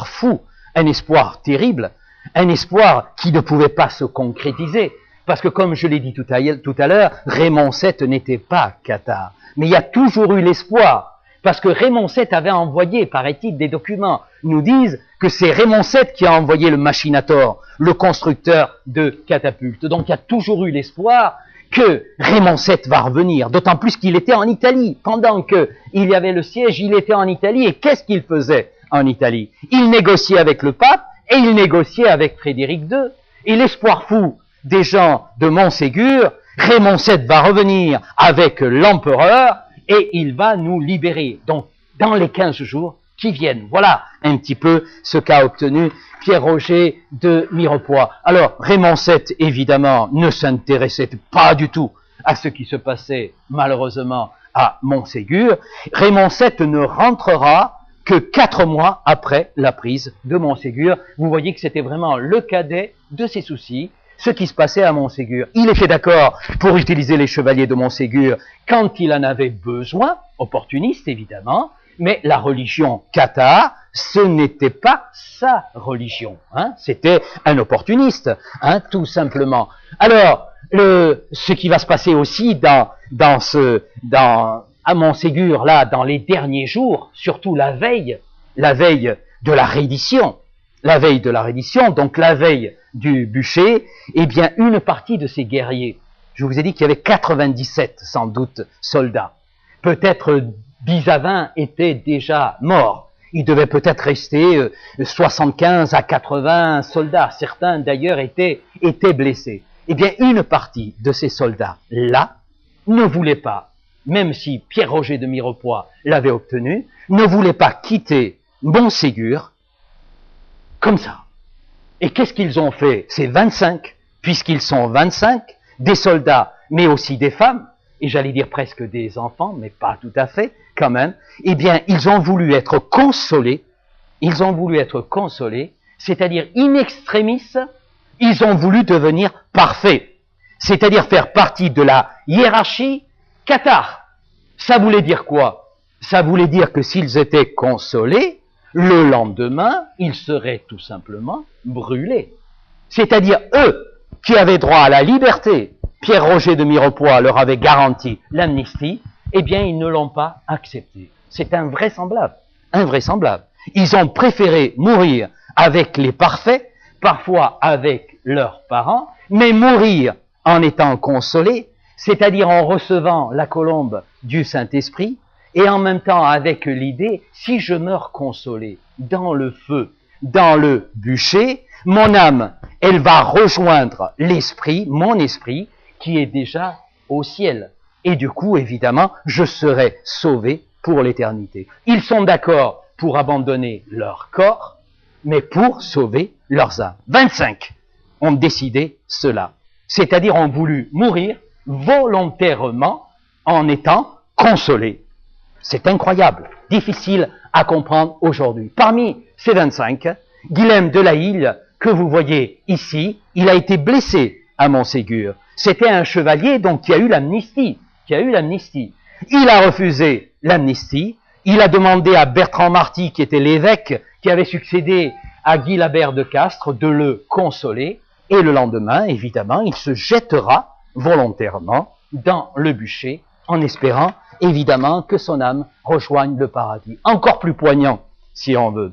fou, un espoir terrible, un espoir qui ne pouvait pas se concrétiser. Parce que, comme je l'ai dit tout à l'heure, Raymond VII n'était pas cathare. Mais il y a toujours eu l'espoir, parce que Raymond VII avait envoyé, paraît-il, des documents. Ils nous disent que c'est Raymond VII qui a envoyé le machinator, le constructeur de catapultes. Donc il y a toujours eu l'espoir que Raymond VII va revenir, d'autant plus qu'il était en Italie. Pendant qu'il y avait le siège, il était en Italie. Et qu'est-ce qu'il faisait en Italie? Il négociait avec le pape et il négociait avec Frédéric II. Et l'espoir fou des gens de Montségur, Raymond VII va revenir avec l'empereur et il va nous libérer. Donc, dans les 15 jours qui viennent. Voilà un petit peu ce qu'a obtenu Pierre-Roger de Mirepoix. Alors, Raymond VII, évidemment, ne s'intéressait pas du tout à ce qui se passait, malheureusement, à Montségur. Raymond VII ne rentrera que 4 mois après la prise de Montségur. Vous voyez que c'était vraiment le cadet de ses soucis, ce qui se passait à Montségur. Il était d'accord pour utiliser les chevaliers de Montségur quand il en avait besoin, opportuniste évidemment, mais la religion cathare, ce n'était pas sa religion, hein, c'était un opportuniste, hein, tout simplement. Alors, ce qui va se passer aussi à Montségur, là, dans les derniers jours, surtout la veille de la reddition, donc la veille du bûcher, eh bien, une partie de ces guerriers, je vous ai dit qu'il y avait 97, sans doute, soldats, peut-être 10 à 20 étaient déjà morts. Il devait peut-être rester 75 à 80 soldats. Certains, d'ailleurs, étaient blessés. Eh bien, une partie de ces soldats-là ne voulait pas, même si Pierre-Roger de Mirepoix l'avait obtenu, ne voulait pas quitter Montségur comme ça. Et qu'est-ce qu'ils ont fait, ces 25, puisqu'ils sont 25, des soldats, mais aussi des femmes, et j'allais dire presque des enfants, mais pas tout à fait, quand même, eh bien, ils ont voulu être consolés, c'est-à-dire in extremis, ils ont voulu devenir parfaits, c'est-à-dire faire partie de la hiérarchie cathare. Ça voulait dire quoi? Ça voulait dire que s'ils étaient consolés, le lendemain, ils seraient tout simplement brûlés. C'est-à-dire eux, qui avaient droit à la liberté, Pierre-Roger de Mirepoix leur avait garanti l'amnistie, eh bien, ils ne l'ont pas accepté. C'est invraisemblable. Ils ont préféré mourir avec les parfaits, parfois avec leurs parents, mais mourir en étant consolés, c'est-à-dire en recevant la colombe du Saint-Esprit, et en même temps avec l'idée, si je meurs consolé dans le feu, dans le bûcher, mon âme, elle va rejoindre l'esprit, mon esprit, qui est déjà au ciel. Et du coup, évidemment, je serai sauvé pour l'éternité. Ils sont d'accord pour abandonner leur corps, mais pour sauver leurs âmes. 25 ont décidé cela. C'est-à-dire ont voulu mourir volontairement en étant consolés. C'est incroyable, difficile à comprendre aujourd'hui. Parmi ces 25, Guilhem de la Hille, que vous voyez ici, il a été blessé à Montségur. C'était un chevalier donc qui a eu l'amnistie. Il a refusé l'amnistie. Il a demandé à Bertrand Marty, qui était l'évêque qui avait succédé à Guy Labert de Castres, de le consoler. Et le lendemain, évidemment, il se jettera volontairement dans le bûcher en espérant, évidemment, que son âme rejoigne le paradis. Encore plus poignant, si on veut.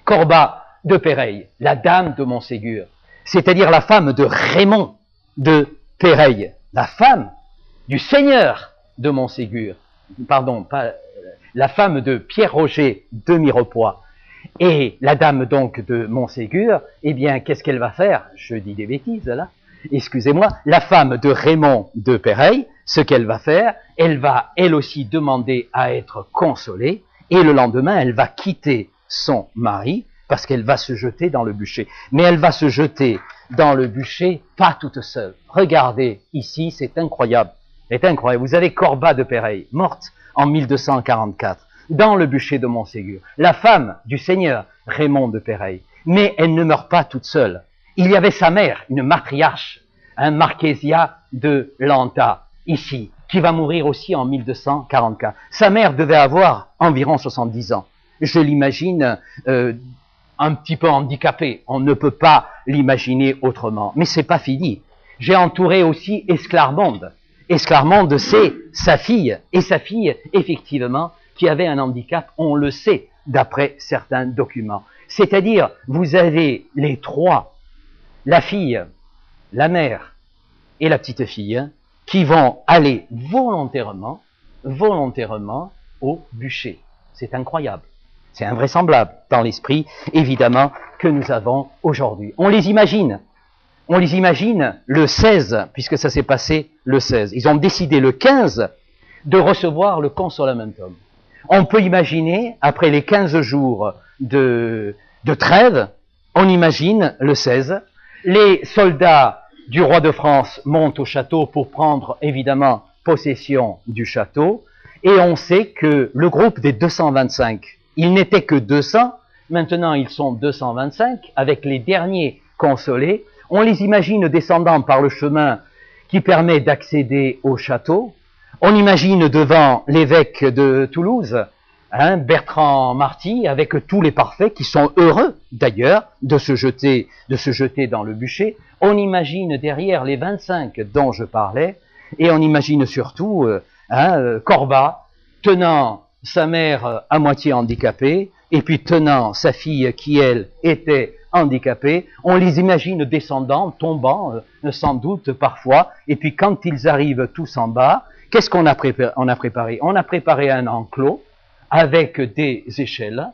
Corba de Péreille, la dame de Montségur, c'est-à-dire la femme de Raymond de Péreille, la femme du seigneur de Montségur, pardon, pas la femme de Pierre-Roger de Mirepoix, et la dame donc de Montségur, eh bien, qu'est-ce qu'elle va faire? Je dis des bêtises, là. Excusez-moi, la femme de Raymond de Péreille, ce qu'elle va faire, elle va elle aussi demander à être consolée, et le lendemain, elle va quitter son mari, parce qu'elle va se jeter dans le bûcher. Mais elle va se jeter dans le bûcher, pas toute seule. Regardez, ici, c'est incroyable. Vous avez Corba de Péreille, morte en 1244, dans le bûcher de Montségur. La femme du seigneur Raymond de Péreille. Mais elle ne meurt pas toute seule. Il y avait sa mère, une matriarche, un Marquesia de Lanta, ici, qui va mourir aussi en 1244. Sa mère devait avoir environ 70 ans. Je l'imagine un petit peu handicapée. On ne peut pas l'imaginer autrement. Mais c'est pas fini. J'ai entouré aussi Esclarmonde. Esclarmonde, c'est sa fille. Et sa fille, effectivement, qui avaient un handicap, on le sait d'après certains documents. C'est-à-dire, vous avez les trois, la fille, la mère et la petite fille, qui vont aller volontairement au bûcher. C'est incroyable. C'est invraisemblable dans l'esprit, évidemment, que nous avons aujourd'hui. On les imagine le 16, puisque ça s'est passé le 16. Ils ont décidé le 15 de recevoir le consolamentum. On peut imaginer, après les 15 jours de trêve, on imagine le 16, les soldats du roi de France montent au château pour prendre, évidemment, possession du château, et on sait que le groupe des 225, ils n'étaient que 200, maintenant ils sont 225, avec les derniers consolés. On les imagine descendant par le chemin qui permet d'accéder au château. On imagine devant l'évêque de Toulouse, Bertrand Marty, avec tous les parfaits qui sont heureux d'ailleurs de se jeter dans le bûcher. On imagine derrière les 25 dont je parlais, et on imagine surtout Corbat tenant sa mère à moitié handicapée, et puis tenant sa fille qui, elle, était handicapée. On les imagine descendant, tombant, sans doute parfois, et puis quand ils arrivent tous en bas, qu'est-ce qu'on a préparé? On a préparé un enclos avec des échelles.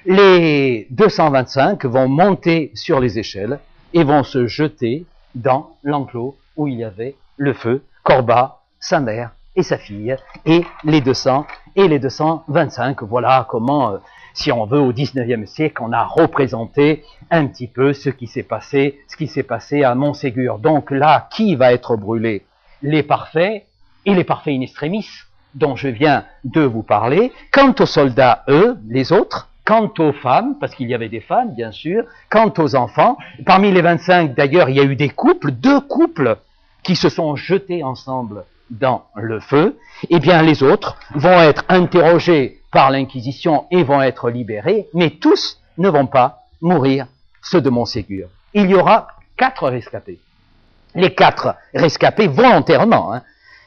Les 225 vont monter sur les échelles et vont se jeter dans l'enclos où il y avait le feu, Corbat, sa mère et sa fille, et les 200 et les 225. Voilà comment, si on veut, au XIXe siècle, on a représenté un petit peu ce qui s'est passé à Montségur. Donc là, qui va être brûlé? Les parfaits et les parfaits in extremis, dont je viens de vous parler. Quant aux soldats, eux, les autres, quant aux femmes, parce qu'il y avait des femmes, bien sûr, quant aux enfants, parmi les 25, d'ailleurs, il y a eu des couples, 2 couples, qui se sont jetés ensemble dans le feu. Eh bien, les autres vont être interrogés par l'Inquisition et vont être libérés, mais tous ne vont pas mourir, ceux de Montségur. Il y aura 4 rescapés. Les 4 rescapés volontairement,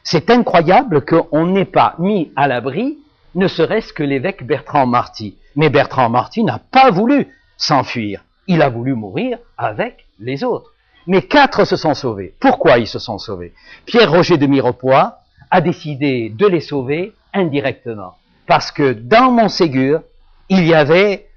C'est incroyable qu'on n'ait pas mis à l'abri, ne serait-ce que l'évêque Bertrand Marty. Mais Bertrand Marty n'a pas voulu s'enfuir. Il a voulu mourir avec les autres. Mais 4 se sont sauvés. Pourquoi ils se sont sauvés? Pierre-Roger de Mirepoix a décidé de les sauver indirectement. Parce que dans Montségur, il y avait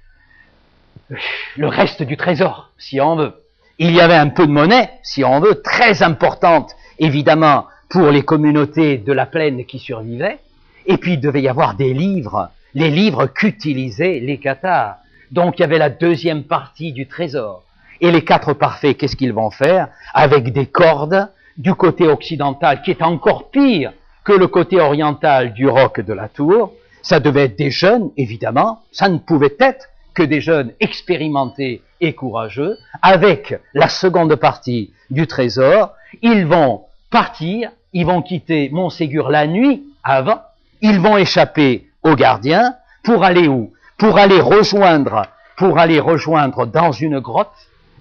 le reste du trésor, si on veut. Il y avait un peu de monnaie, si on veut, très importante, évidemment, pour les communautés de la plaine qui survivaient, et puis il devait y avoir des livres, les livres qu'utilisaient les cathares. Donc il y avait la deuxième partie du trésor. Et les 4 parfaits, qu'est-ce qu'ils vont faire? Avec des cordes du côté occidental, qui est encore pire que le côté oriental du roc de la tour. Ça devait être des jeunes, évidemment, ça ne pouvait être que des jeunes expérimentés et courageux. Avec la seconde partie du trésor, ils vont partir. Ils vont quitter Montségur la nuit avant, ils vont échapper aux gardiens pour aller où? Pour aller rejoindre dans une grotte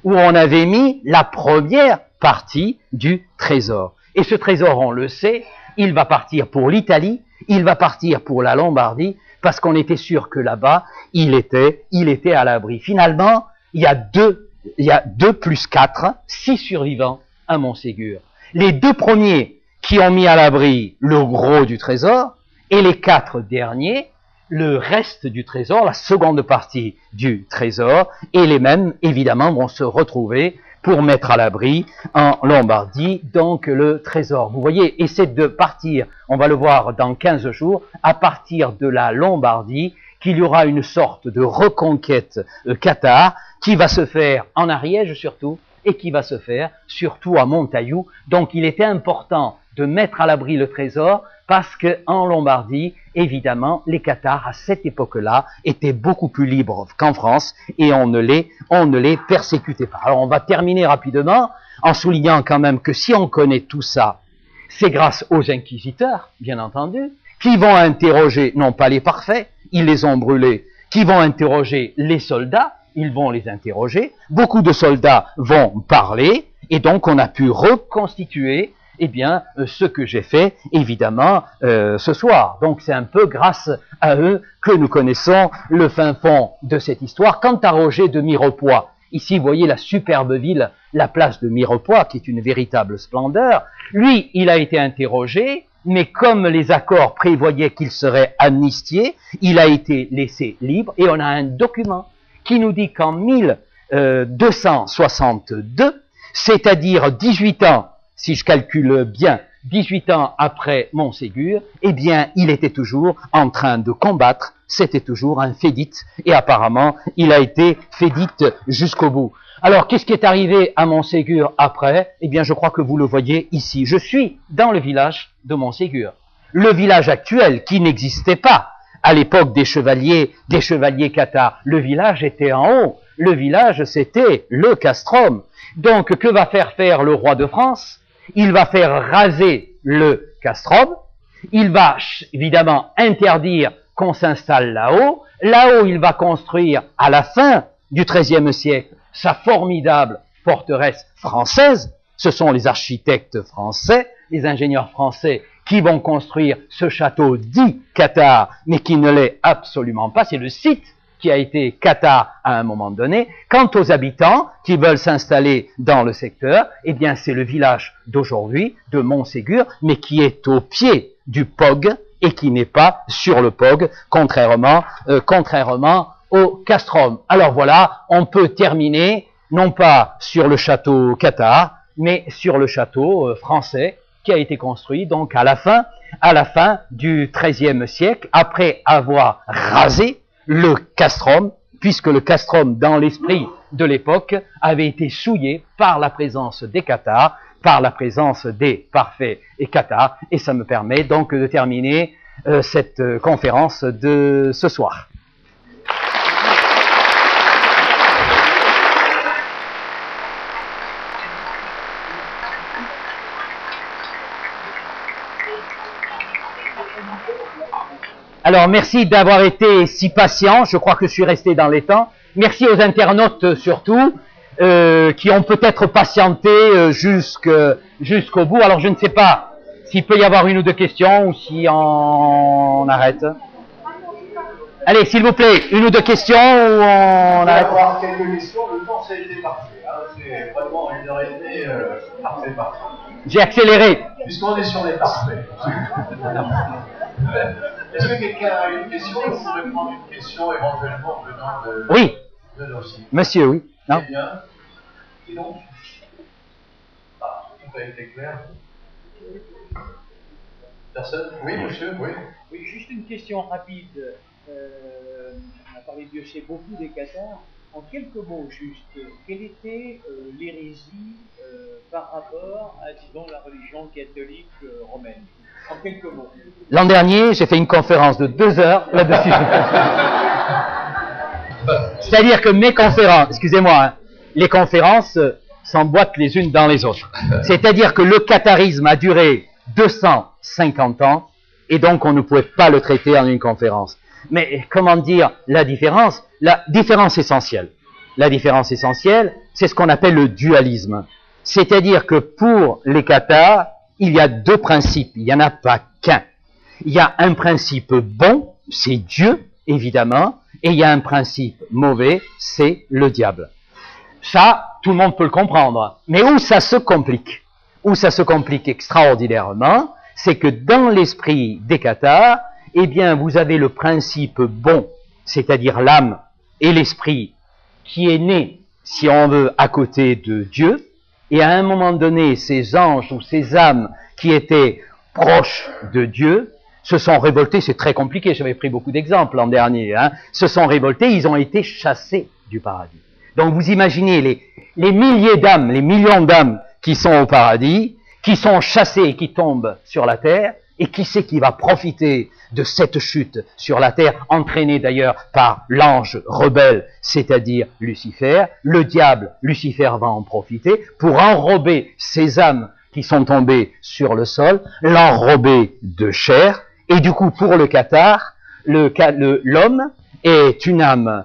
où on avait mis la première partie du trésor. Et ce trésor, on le sait, il va partir pour l'Italie, il va partir pour la Lombardie, parce qu'on était sûr que là-bas, il était à l'abri. Finalement, il y a 2 plus 4, 6 survivants à Montségur. Les 2 premiers qui ont mis à l'abri le gros du trésor, et les 4 derniers, le reste du trésor, la seconde partie du trésor, et les mêmes, évidemment, vont se retrouver pour mettre à l'abri en Lombardie, donc le trésor. Vous voyez, et c'est de partir, on va le voir dans 15 jours, à partir de la Lombardie, qu'il y aura une sorte de reconquête cathare qui va se faire en Ariège surtout, et qui va se faire surtout à Montaillou. Donc il était important de mettre à l'abri le trésor, parce qu'en Lombardie, évidemment, les cathares, à cette époque-là, étaient beaucoup plus libres qu'en France, et on ne les persécutait pas. Alors on va terminer rapidement, en soulignant quand même que si on connaît tout ça, c'est grâce aux inquisiteurs, bien entendu, qui vont interroger, non pas les parfaits, ils les ont brûlés, qui vont interroger les soldats, ils vont les interroger, beaucoup de soldats vont parler, et donc on a pu reconstituer, eh bien, ce que j'ai fait, évidemment, ce soir. Donc, c'est un peu grâce à eux que nous connaissons le fin fond de cette histoire. Quant à Roger de Mirepoix, ici, vous voyez la superbe ville, la place de Mirepoix, qui est une véritable splendeur. Lui, il a été interrogé, mais comme les accords prévoyaient qu'il serait amnistié, il a été laissé libre, et on a un document qui nous dit qu'en 1262, c'est-à-dire 18 ans, si je calcule bien, 18 ans après Montségur, eh bien, il était toujours en train de combattre, c'était toujours un fédite, et apparemment, il a été fédite jusqu'au bout. Alors, qu'est-ce qui est arrivé à Montségur après? Eh bien, je crois que vous le voyez ici. Je suis dans le village de Montségur. Le village actuel, qui n'existait pas à l'époque des chevaliers cathares. Le village était en haut. Le village, c'était le castrum. Donc, que va faire le roi de France? Il va faire raser le castrum. Il va, évidemment, interdire qu'on s'installe là-haut. Là-haut, il va construire, à la fin du XIIIe siècle, sa formidable forteresse française. Ce sont les architectes français, les ingénieurs français qui vont construire ce château dit cathare, mais qui ne l'est absolument pas. C'est le site qui a été cathare à un moment donné. Quant aux habitants qui veulent s'installer dans le secteur, eh bien c'est le village d'aujourd'hui, de Montségur, mais qui est au pied du POG et qui n'est pas sur le POG, contrairement au castrum. Alors voilà, on peut terminer, non pas sur le château cathare, mais sur le château français qui a été construit donc à la fin du XIIIe siècle, après avoir rasé le castrum, puisque le castrum, dans l'esprit de l'époque, avait été souillé par la présence des cathares, par la présence des parfaits et cathares, et ça me permet donc de terminer cette conférence de ce soir. Alors, merci d'avoir été si patient. Je crois que je suis resté dans les temps. Merci aux internautes surtout, qui ont peut-être patienté jusqu'au bout. Alors, je ne sais pas s'il peut y avoir une ou deux questions ou si on arrête. Allez, s'il vous plaît, une ou deux questions ou on arrête. On va avoir quelques questions. Le temps, ça a été parfait. Hein. C'est vraiment 1h30, parfait. J'ai accéléré. Puisqu'on est sur les parfaits. Est-ce que quelqu'un a une question? Vous pouvez prendre une question éventuellement venant de... Oui. De dossier. Monsieur, oui. Non. Très bien. Qui donc? Ah, tout a été clair. Personne? Oui, monsieur, oui. Oui, juste une question rapide. On a parlé de Dieu beaucoup des cathares. En quelques mots, juste, quelle était l'hérésie par rapport à, disons, la religion catholique romaine? En quelques mots. L'an dernier, j'ai fait une conférence de 2 heures là-dessus. C'est-à-dire que mes conférences, excusez-moi, hein, les conférences s'emboîtent les unes dans les autres. C'est-à-dire que le catharisme a duré 250 ans et donc on ne pouvait pas le traiter en une conférence. Mais comment dire la différence? La différence essentielle. La différence essentielle, c'est ce qu'on appelle le dualisme. C'est-à-dire que pour les cathares, il y a 2 principes, il n'y en a pas qu'un. Il y a un principe bon, c'est Dieu, évidemment, et il y a un principe mauvais, c'est le diable. Ça, tout le monde peut le comprendre. Mais où ça se complique extraordinairement, c'est que dans l'esprit des cathares, eh bien, vous avez le principe bon, c'est-à-dire l'âme et l'esprit, qui est né, si on veut, à côté de Dieu, et à un moment donné, ces anges ou ces âmes qui étaient proches de Dieu se sont révoltés, c'est très compliqué, j'avais pris beaucoup d'exemples l'an dernier, se sont révoltés, ils ont été chassés du paradis. Donc vous imaginez les milliers d'âmes, les millions d'âmes qui sont au paradis, qui sont chassées et qui tombent sur la terre, et qui c'est qui va profiter de cette chute sur la terre, entraînée d'ailleurs par l'ange rebelle, c'est-à-dire Lucifer. Le diable, Lucifer, va en profiter pour enrober ces âmes qui sont tombées sur le sol, l'enrober de chair, et du coup, pour le cathare, l'homme est une âme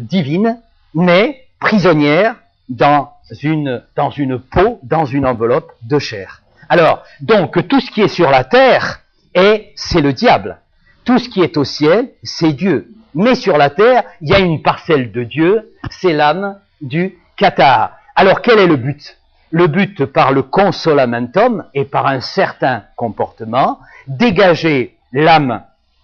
divine, mais prisonnière dans une peau, dans une enveloppe de chair. Alors, donc, tout ce qui est sur la terre, c'est le diable. Tout ce qui est au ciel, c'est Dieu. Mais sur la terre, il y a une parcelle de Dieu, c'est l'âme du cathare. Alors, quel est le but? Le but, par le consolamentum et par un certain comportement, dégager l'âme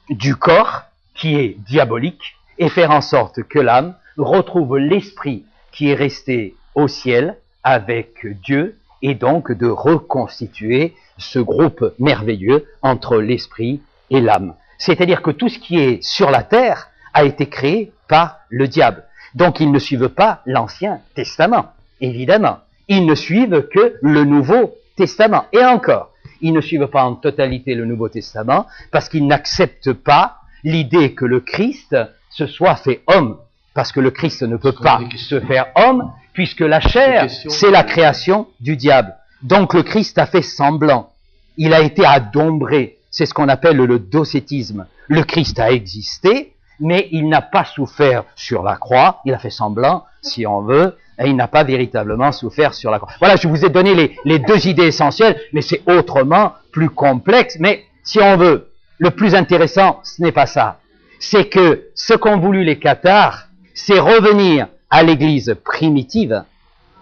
du corps, qui est diabolique, et faire en sorte que l'âme retrouve l'esprit qui est resté au ciel avec Dieu, et donc de reconstituer ce groupe merveilleux entre l'esprit et l'âme. C'est-à-dire que tout ce qui est sur la terre a été créé par le diable. Donc ils ne suivent pas l'Ancien Testament, évidemment. Ils ne suivent que le Nouveau Testament. Et encore, ils ne suivent pas en totalité le Nouveau Testament parce qu'ils n'acceptent pas l'idée que le Christ se soit fait homme. Parce que le Christ ne peut pas se faire homme, puisque la chair, c'est la création du diable. Donc le Christ a fait semblant. Il a été adombré. C'est ce qu'on appelle le docétisme. Le Christ a existé, mais il n'a pas souffert sur la croix. Il a fait semblant, si on veut, et il n'a pas véritablement souffert sur la croix. Voilà, je vous ai donné les deux idées essentielles, mais c'est autrement plus complexe. Mais si on veut, le plus intéressant, ce n'est pas ça. C'est que ce qu'ont voulu les cathares, c'est revenir à l'Église primitive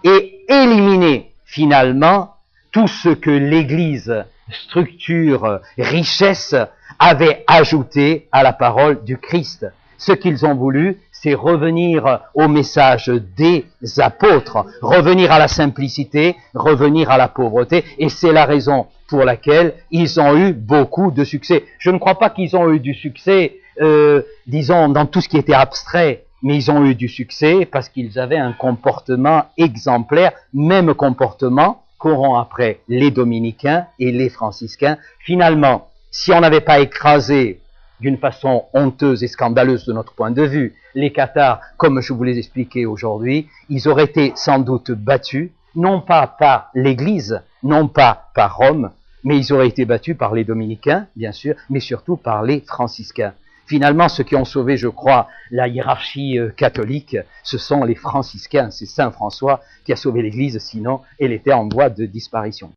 et éliminer finalement tout ce que l'Église, structure, richesse, avait ajouté à la parole du Christ. Ce qu'ils ont voulu, c'est revenir au message des apôtres, revenir à la simplicité, revenir à la pauvreté, et c'est la raison pour laquelle ils ont eu beaucoup de succès. Je ne crois pas qu'ils ont eu du succès, disons, dans tout ce qui était abstrait, mais ils ont eu du succès parce qu'ils avaient un comportement exemplaire, même comportement qu'auront après les dominicains et les franciscains. Finalement, si on n'avait pas écrasé d'une façon honteuse et scandaleuse de notre point de vue les cathares, comme je vous l'ai expliqué aujourd'hui, ils auraient été sans doute battus, non pas par l'Église, non pas par Rome, mais ils auraient été battus par les dominicains, bien sûr, mais surtout par les franciscains. Finalement, ceux qui ont sauvé, je crois, la hiérarchie catholique, ce sont les franciscains. C'est Saint François qui a sauvé l'Église, sinon elle était en voie de disparition.